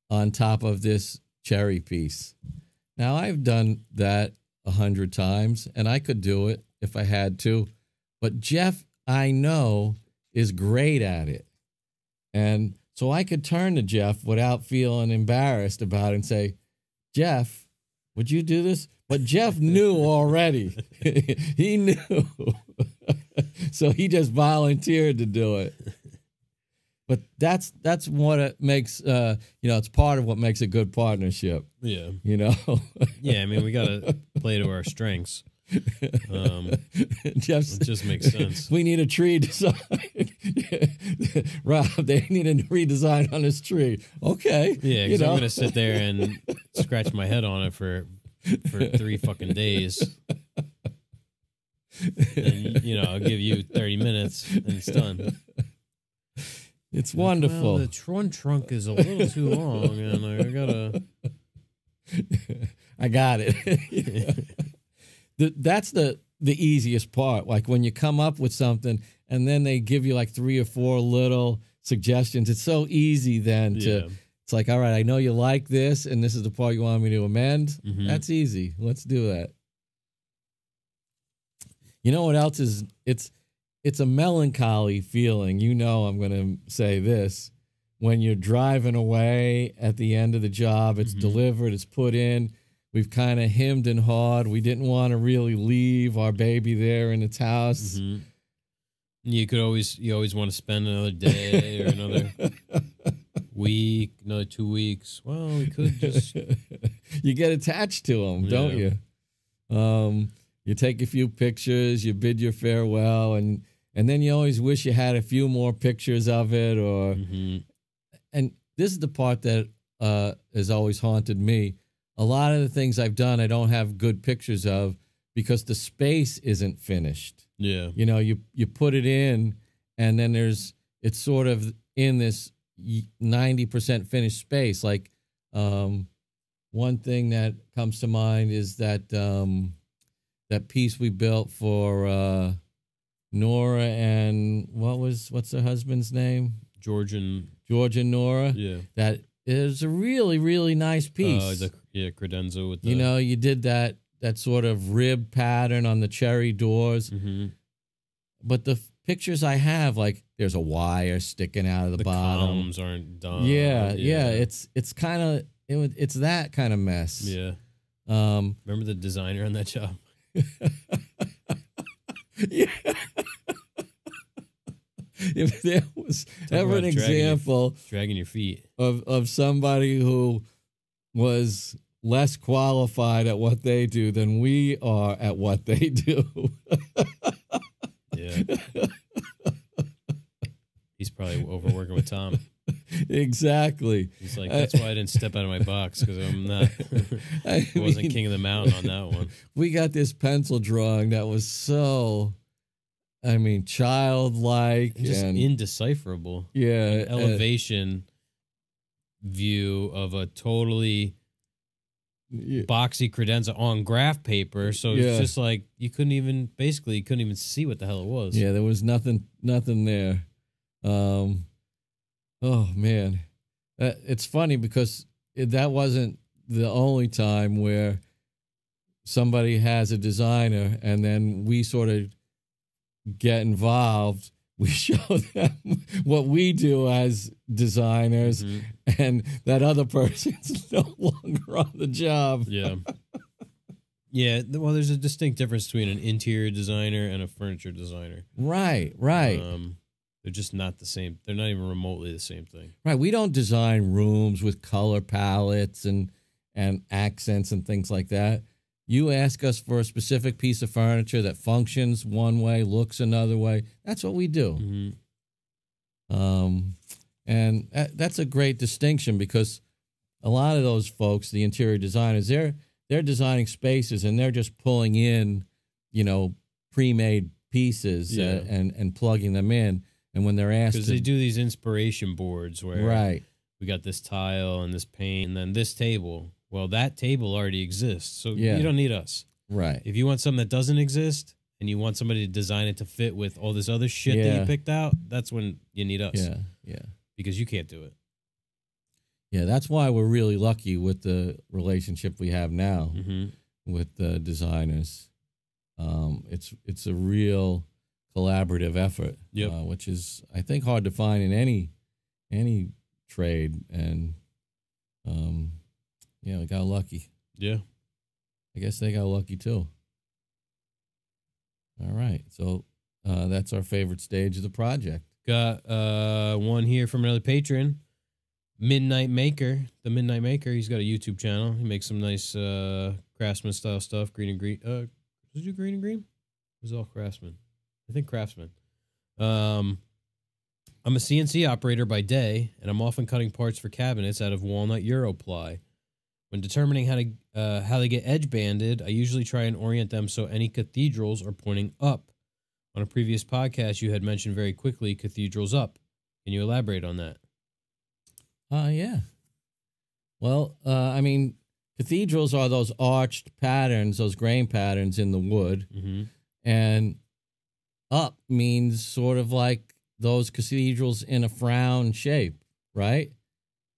on top of this cherry piece. Now, I've done that 100 times, and I could do it if I had to. But Jeff, I know, is great at it. And so I could turn to Jeff without feeling embarrassed about it and say, Jeff, would you do this? But Jeff knew already. He knew. So he just volunteered to do it. But that's what it makes, it's part of what makes a good partnership. Yeah. Yeah, I mean, we got to play to our strengths. It just makes sense. We need a tree design. Rob, they need a redesign on this tree. Okay. Yeah, because I'm going to sit there and scratch my head on it for 3 fucking days. And, I'll give you 30 minutes and it's done. It's wonderful. Well, the trunk is a little too long, and I gotta. I got it. That's the easiest part. Like when you come up with something, and then they give you like 3 or 4 little suggestions. It's so easy then to. Yeah. It's like, all right, I know you like this, and this is the part you want me to amend. Mm-hmm. That's easy. Let's do that. You know what else is? It's a melancholy feeling. I'm going to say this. When you're driving away at the end of the job, it's delivered, it's put in. We've kind of hemmed and hawed. We didn't want to really leave our baby there in its house. Mm-hmm. You always want to spend another day or another week, another 2 weeks. Well, we could just. You get attached to them, don't you? You take a few pictures, you bid your farewell, and then you always wish you had a few more pictures of it. And this is the part that has always haunted me. A lot of the things I've done, I don't have good pictures of because the space isn't finished. Yeah. You put it in, and then it's sort of in this 90% finished space. Like one thing that comes to mind is that that piece we built for Nora and what's her husband's name? George and Nora. Yeah. That is a really, really nice piece. Credenza with the... you did that sort of rib pattern on the cherry doors. Mm-hmm. But the pictures I have, like there's a wire sticking out of the bottom. The columns aren't done. Yeah. It's kind of it's that kind of mess. Yeah. Remember the designer on that job? Yeah. If there was ever an example dragging your feet of somebody who was less qualified at what they do than we are at what they do. Yeah. He's probably overworking with Tom. Exactly. He's like, that's why I didn't step out of my box, because I'm not. I wasn't king of the mountain on that one. We got this pencil drawing that was so, childlike just and indecipherable. Yeah, elevation view of a totally boxy credenza on graph paper. So it's just like you couldn't even see what the hell it was. Yeah, there was nothing there. Oh man, it's funny because that wasn't the only time where somebody has a designer and then we sort of get involved. We show them what we do as designers, and that other person's no longer on the job. Yeah. Yeah, well, there's a distinct difference between an interior designer and a furniture designer. Right. They're just not the same. They're not even remotely the same thing. Right. We don't design rooms with color palettes and and accents and things like that. You ask us for a specific piece of furniture that functions one way, looks another way. That's what we do. And that's a great distinction, because a lot of those folks, the interior designers, they're designing spaces and they're just pulling in, pre-made pieces and plugging them in. And when they're asked, because they do these inspiration boards where we got this tile and this paint and then this table. Well, that table already exists, so you don't need us. Right. If you want something that doesn't exist and you want somebody to design it to fit with all this other shit that you picked out, that's when you need us. Yeah. Because you can't do it. Yeah, that's why we're really lucky with the relationship we have now with the designers. It's a real collaborative effort, which is, I think, hard to find in any trade. And we got lucky. Yeah, I guess they got lucky too. All right, so that's our favorite stage of the project. Got one here from another patron, Midnight Maker. The Midnight Maker. He's got a YouTube channel. He makes some nice craftsman style stuff. Green and green. Did you do green and green? It was all craftsman. I think craftsman. I'm a CNC operator by day, and I'm often cutting parts for cabinets out of walnut Euro ply. When determining how they get edge banded, I usually try and orient them so any cathedrals are pointing up. On a previous podcast, you had mentioned very quickly cathedrals up. Can you elaborate on that? Yeah. Well, cathedrals are those arched patterns, those grain patterns in the wood. And up means sort of like those cathedrals in a frown shape, right?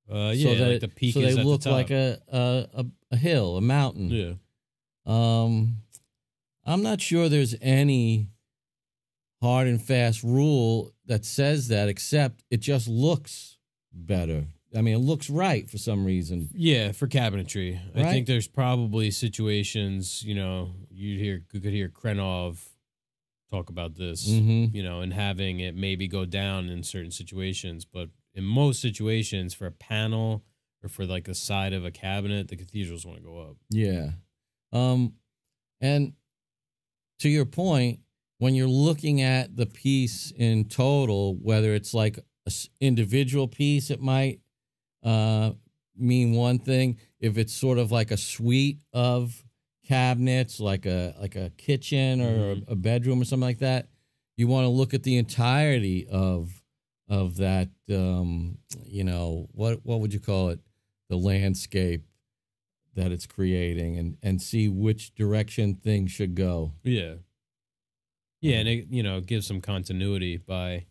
So like the peak is they at look the top. like a hill, a mountain. Yeah. I'm not sure there's any hard and fast rule that says that, except it just looks better. I mean, it looks right for some reason. Yeah, for cabinetry. Right? I think there's probably situations, you could hear Krenov talk about this, and having it maybe go down in certain situations. But in most situations, for a panel or for like the side of a cabinet, the cathedrals want to go up. Yeah. And to your point, when you're looking at the piece in total, whether it's like an individual piece, it might mean one thing. If it's sort of like a suite of cabinets, like a kitchen or a bedroom or something like that, you want to look at the entirety of that. What would you call it? The landscape that it's creating, and see which direction things should go. Yeah. Yeah, and it gives some continuity by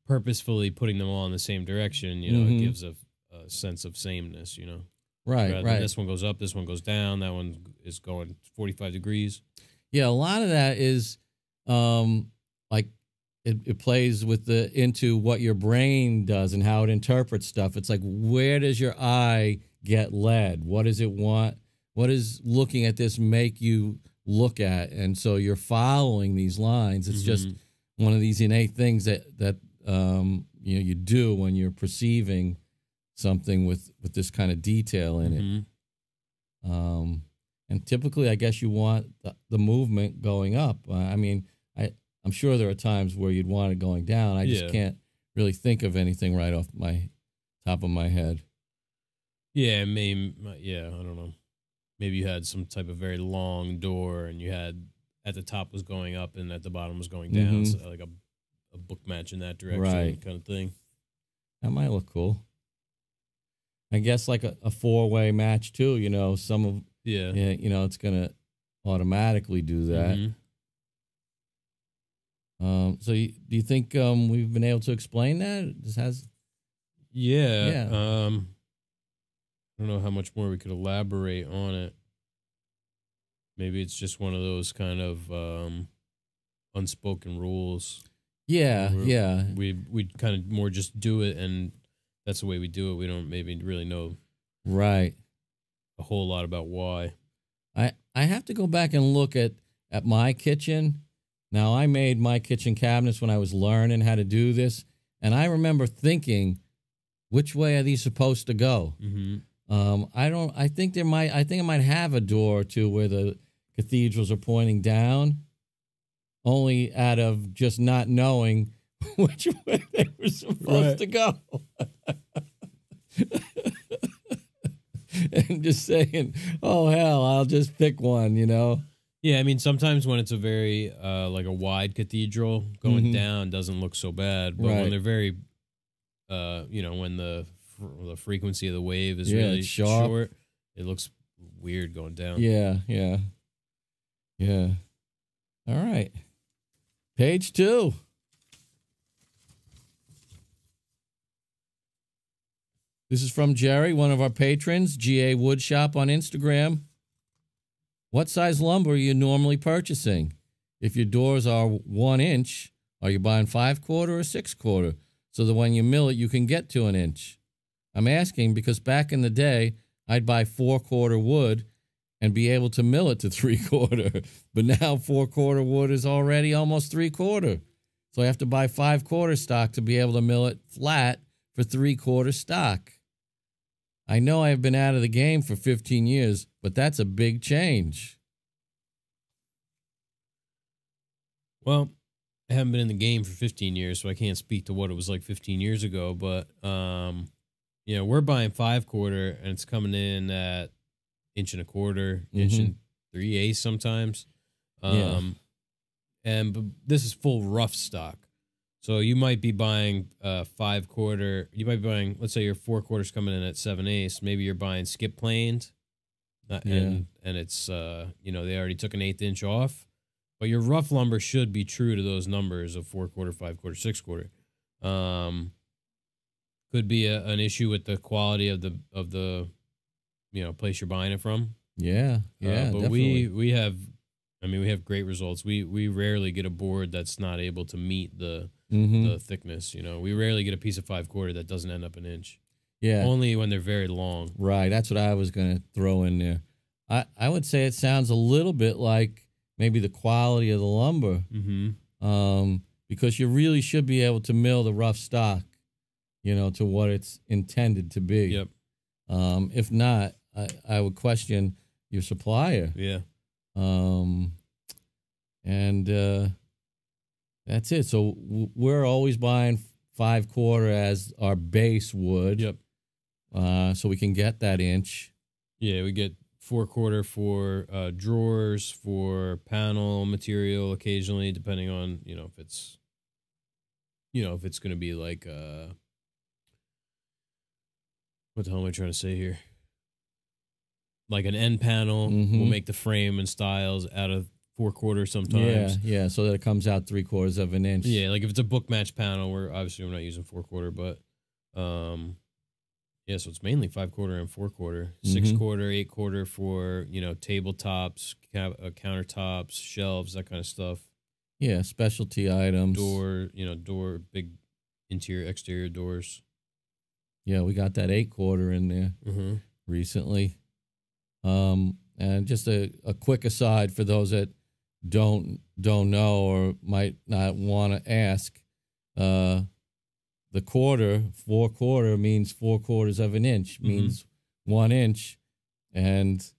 purposefully putting them all in the same direction. It gives a sense of sameness, Right. This one goes up, this one goes down, that one is going 45 degrees. Yeah, a lot of that is like it plays into what your brain does and how it interprets stuff. It's like, where does your eye get led? What does it want? What does looking at this make you look at? And so you're following these lines. It's just one of these innate things that you do when you're perceiving something with this kind of detail in it. And typically, I guess you want the movement going up. I'm sure there are times where you'd want it going down. I just can't really think of anything right off my top of my head. Yeah, I don't know. Maybe you had some type of very long door, and you had at the top was going up and at the bottom was going down, so like a book match in that direction, kind of thing. That might look cool. I guess like a four-way match too. It's gonna automatically do that. So do you think we've been able to explain that? This has. Yeah. I don't know how much more we could elaborate on it. Maybe it's just one of those kind of unspoken rules. Yeah. We kind of more just do it, and that's the way we do it. We don't maybe really know a whole lot about why. I have to go back and look at my kitchen. Now, I made my kitchen cabinets when I was learning how to do this, and I remember thinking, which way are these supposed to go? I think it might have a door or two where the cathedrals are pointing down, only out of just not knowing which way they were supposed to go. And just saying, oh, hell, I'll just pick one, you know? Yeah, I mean, sometimes when it's a very, like a wide cathedral, going down doesn't look so bad. But when they're very, when the frequency of the wave is really short, it looks weird going down. Yeah. All right. Page 2. This is from Jerry, one of our patrons, GA Woodshop on Instagram. What size lumber are you normally purchasing? If your doors are 1 inch, are you buying 5/4 or 6/4? So that when you mill it, you can get to 1 inch. I'm asking because back in the day, I'd buy 4/4 wood and be able to mill it to 3/4. But now 4/4 wood is already almost 3/4. So I have to buy 5/4 stock to be able to mill it flat for 3/4 stock. I know I have been out of the game for 15 years, but that's a big change. Well, I haven't been in the game for 15 years, so I can't speak to what it was like 15 years ago. But, we're buying 5/4, and it's coming in at 1.25 inch, 1 3/8 sometimes. But this is full rough stock. So you might be buying 5/4. You might be buying, let's say your 4/4 coming in at 7/8. Maybe you're buying skip planed, and it's they already took an 1/8 inch off. But your rough lumber should be true to those numbers of 4/4, 5/4, 6/4. Could be an issue with the quality of the place you're buying it from. Yeah, but definitely. we have great results. We rarely get a board that's not able to meet the thickness. We rarely get a piece of 5/4 that doesn't end up 1 inch. Yeah, only when they're very long. Right, that's what I was going to throw in there. I would say it sounds a little bit like maybe the quality of the lumber, because you really should be able to mill the rough stock, to what it's intended to be. Yep. If not, I would question your supplier. Yeah. That's it. So we're always buying 5/4 as our base wood. Yep. So we can get that inch. Yeah, we get 4/4 for drawers, for panel material occasionally, depending on if it's going to be like what the hell am I trying to say here? Like an end panel, we'll make the frame and styles out of 4/4 sometimes. Yeah, so that it comes out 3/4 of an inch. Yeah, like if it's a book match panel, we're not using 4/4, but so it's mainly 5/4 and 4/4, 6/4, 8/4 for tabletops, countertops, shelves, that kind of stuff. Yeah, specialty items. Door, big interior, exterior doors. Yeah, we got that 8/4 in there recently. And just a quick aside for those that don't know or might not want to ask, the 4/4 means 4/4 of an inch, means 1 inch, and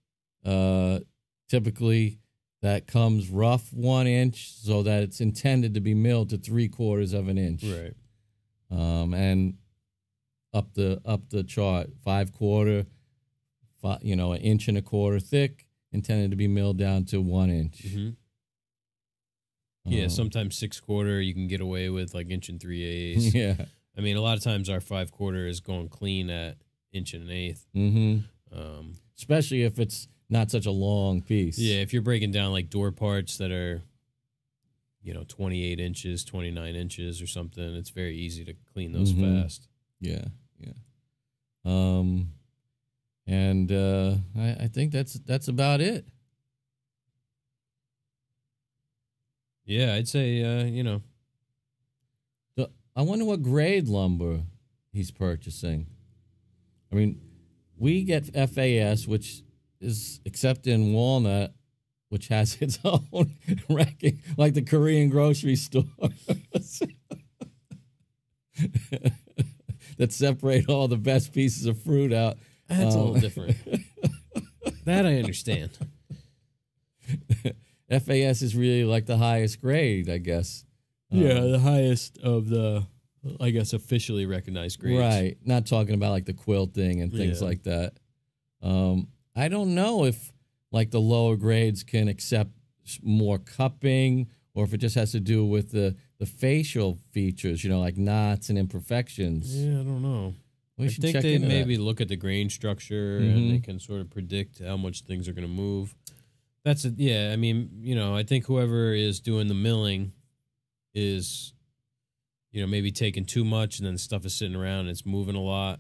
typically that comes rough 1 inch, so that it's intended to be milled to 3/4 of an inch. Right. And up the chart, 5/4. 1.25 inch thick, intended to be milled down to 1 inch. Yeah, sometimes 6/4 you can get away with like 1 3/8. Yeah, I mean a lot of times our 5/4 is going clean at 1 1/8. Especially if it's not such a long piece. Yeah, if you're breaking down like door parts that are 28 inches, 29 inches or something, it's very easy to clean those fast. Yeah. And I think that's about it. Yeah, I'd say, I wonder what grade lumber he's purchasing. I mean, we get FAS, which is accepted in Walnut, which has its own ranking, like the Korean grocery store. that separate all the best pieces of fruit out. That's a little different. That I understand. FAS is really like the highest grade, I guess. Yeah, the highest of the, I guess, officially recognized grades. Right. Not talking about like the quilting and things like that. I don't know if like the lower grades can accept more cupping or if it just has to do with the facial features, like knots and imperfections. Yeah, I don't know. We I should think check they into maybe that. look at the grain structure and they can sort of predict how much things are going to move. That's it. Yeah, I mean, I think whoever is doing the milling is, maybe taking too much and then stuff is sitting around and it's moving a lot.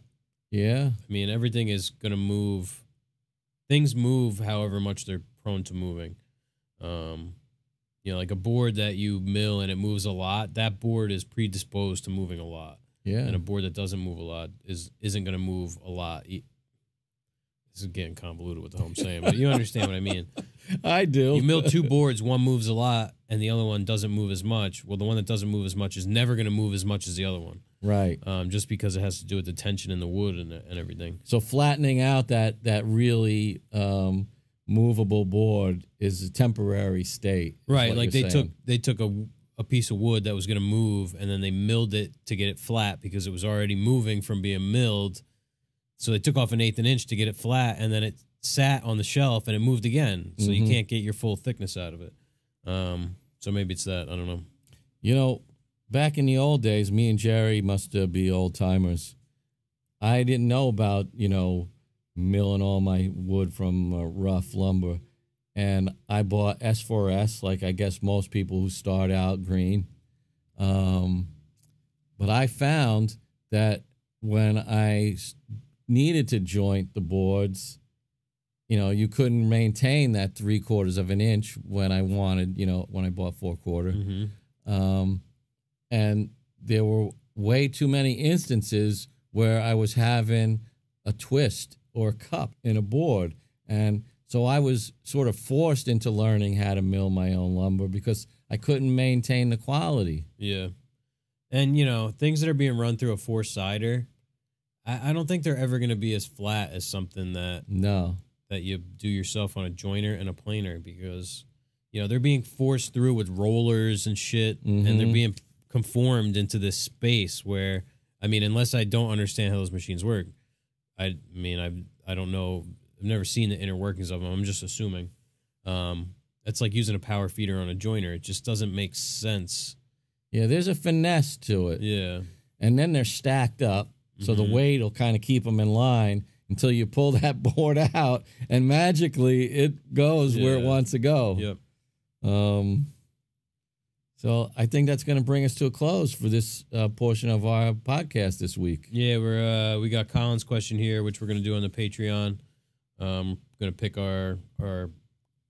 Yeah. I mean, everything is going to move. Things move however much they're prone to moving. Like a board that you mill and it moves a lot, that board is predisposed to moving a lot. Yeah. And a board that doesn't move a lot isn't going to move a lot. This is getting convoluted with the whole I'm saying, but you understand what I mean. I do. You mill two boards, one moves a lot, and the other one doesn't move as much. Well, the one that doesn't move as much is never going to move as much as the other one. Right. Just because it has to do with the tension in the wood and everything. So flattening out that really movable board is a temporary state. Right. Like they took a piece of wood that was going to move, and then they milled it to get it flat because it was already moving from being milled. So they took off 1/8 an inch to get it flat, and then it sat on the shelf and it moved again. So you can't get your full thickness out of it. So maybe it's that. I don't know. Back in the old days, me and Jerry must be old timers. I didn't know about, milling all my wood from rough lumber. And I bought S4S, like I guess most people who start out green. But I found that when I needed to joint the boards, you couldn't maintain that 3/4 of an inch when I wanted, when I bought 4/4. And there were way too many instances where I was having a twist or a cup in a board. And so I was sort of forced into learning how to mill my own lumber because I couldn't maintain the quality. Yeah. And, things that are being run through a 4-sider, I don't think they're ever going to be as flat as something that you do yourself on a joiner and a planer because, they're being forced through with rollers and shit, and they're being conformed into this space where, unless I don't understand how those machines work, I don't know. I've never seen the inner workings of them. I'm just assuming. It's like using a power feeder on a joiner. It just doesn't make sense. Yeah, there's a finesse to it. Yeah. And then they're stacked up, so the weight will kind of keep them in line until you pull that board out, and magically it goes where it wants to go. Yep. So I think that's going to bring us to a close for this portion of our podcast this week. Yeah, we got Colin's question here, which we're going to do on the Patreon. Going to pick our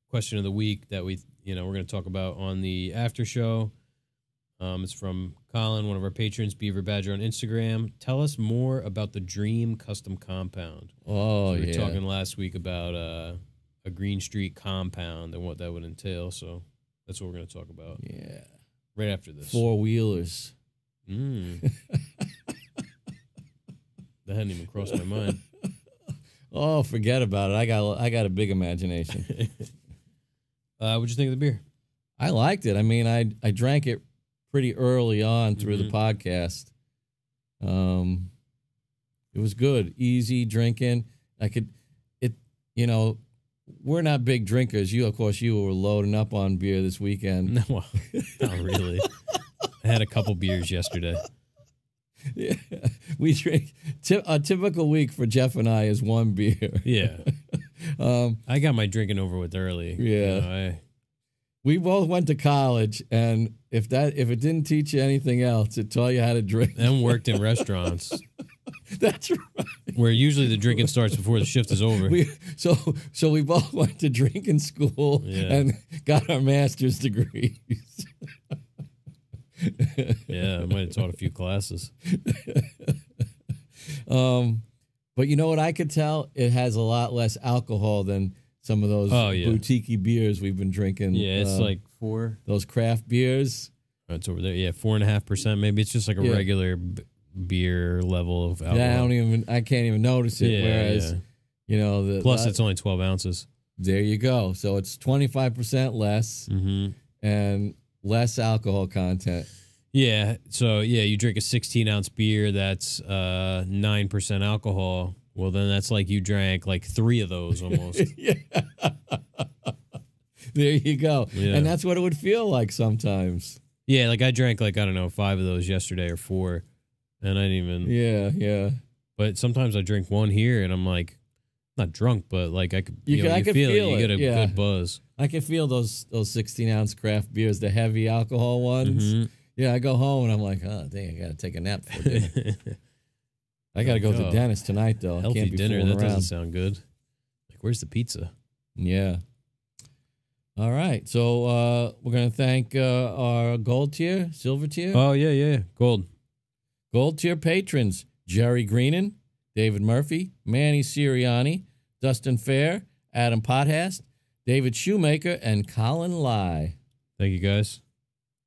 question of the week that we're going to talk about on the after show. It's from Colin, one of our patrons, Beaver Badger on Instagram. Tell us more about the Dream Custom Compound. Oh, We were talking last week about a Greene Street compound and what that would entail. So that's what we're going to talk about. Yeah. Right after this. 4-wheelers. That hadn't even crossed my mind. Oh, forget about it. I got a big imagination. What'd you think of the beer? I liked it. I drank it pretty early on through the podcast. It was good, easy drinking. We're not big drinkers. You were loading up on beer this weekend. No, not really. I had a couple beers yesterday. Yeah, we drink. A typical week for Jeff and I is one beer. Yeah. I got my drinking over with early. Yeah. We both went to college, and if it didn't teach you anything else, it taught you how to drink. And worked in restaurants. That's right. Where usually the drinking starts before the shift is over. So we both went to drinking school and got our master's degrees. Yeah, I might have taught a few classes. But you know what I could tell? It has a lot less alcohol than some of those boutique beers we've been drinking. Yeah, it's like 4. Those craft beers. It's over there. Yeah, 4.5% maybe. It's just like a regular beer level of alcohol. Yeah, I can't even notice it. Whereas, you know, plus it's only 12 ounces. There you go. So it's 25% less and less alcohol content. Yeah. So you drink a 16-ounce beer that's 9% alcohol. Well, then that's like you drank like 3 of those almost. Yeah. There you go. Yeah. And that's what it would feel like sometimes. Yeah, like I drank like, I don't know, 5 of those yesterday or 4. And I didn't even. Yeah. But sometimes I drink one here and I'm like, not drunk, but like I could, I could feel it. You get a good buzz. I can feel those 16-ounce craft beers, the heavy alcohol ones. Yeah, I go home and I'm like, oh, dang, I got to take a nap for dinner. I got to go to the dentist tonight, though. Healthy I can't be dinner, that around. doesn't sound good. Like, where's the pizza? Yeah. All right. So we're going to thank our gold tier, silver tier. Oh, yeah. Gold tier patrons, Jerry Greenan, David Murphy, Manny Sirianni, Dustin Fair, Adam Pothast, David Shoemaker, and Colin Lai. Thank you, guys.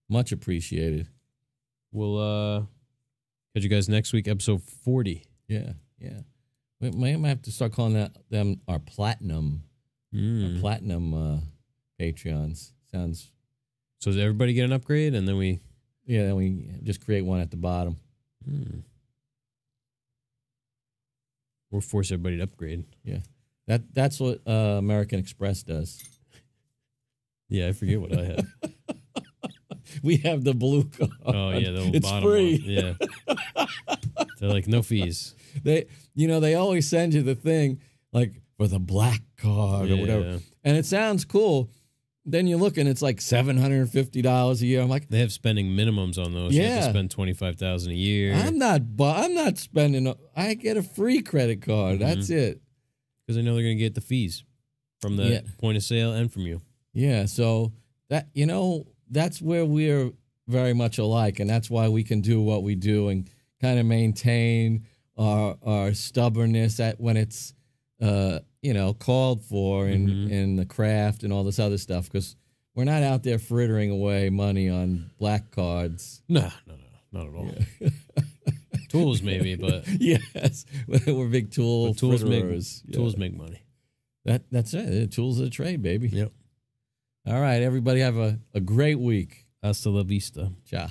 Much appreciated. We'll catch you guys next week, episode 40. Yeah. We might have to start calling them our platinum. Our platinum Patreons. Sounds. So does everybody get an upgrade, and then we? Yeah, then we just create one at the bottom. Or force everybody to upgrade. Yeah, that's what American Express does. Yeah, I forget what I have. We have the blue card. Oh yeah, the it's bottom free. One. Yeah, they're like no fees. They always send you the thing like for the black card or whatever, and it sounds cool. Then you look and it's like $750 a year. I'm like, they have spending minimums on those. Yeah, you have to spend $25,000 a year. I'm not spending. I get a free credit card. That's it. Because I know they're going to get the fees from the point of sale and from you. Yeah, so that that's where we're very much alike, and that's why we can do what we do and kind of maintain our stubbornness when it's called for in the craft and all this other stuff, because we're not out there frittering away money on black cards. No, not at all. Yeah. Tools maybe, but yes, we're big tools make money. That's it. Tools of the trade, baby. Yep. All right, everybody have a great week. Hasta la vista. Ciao.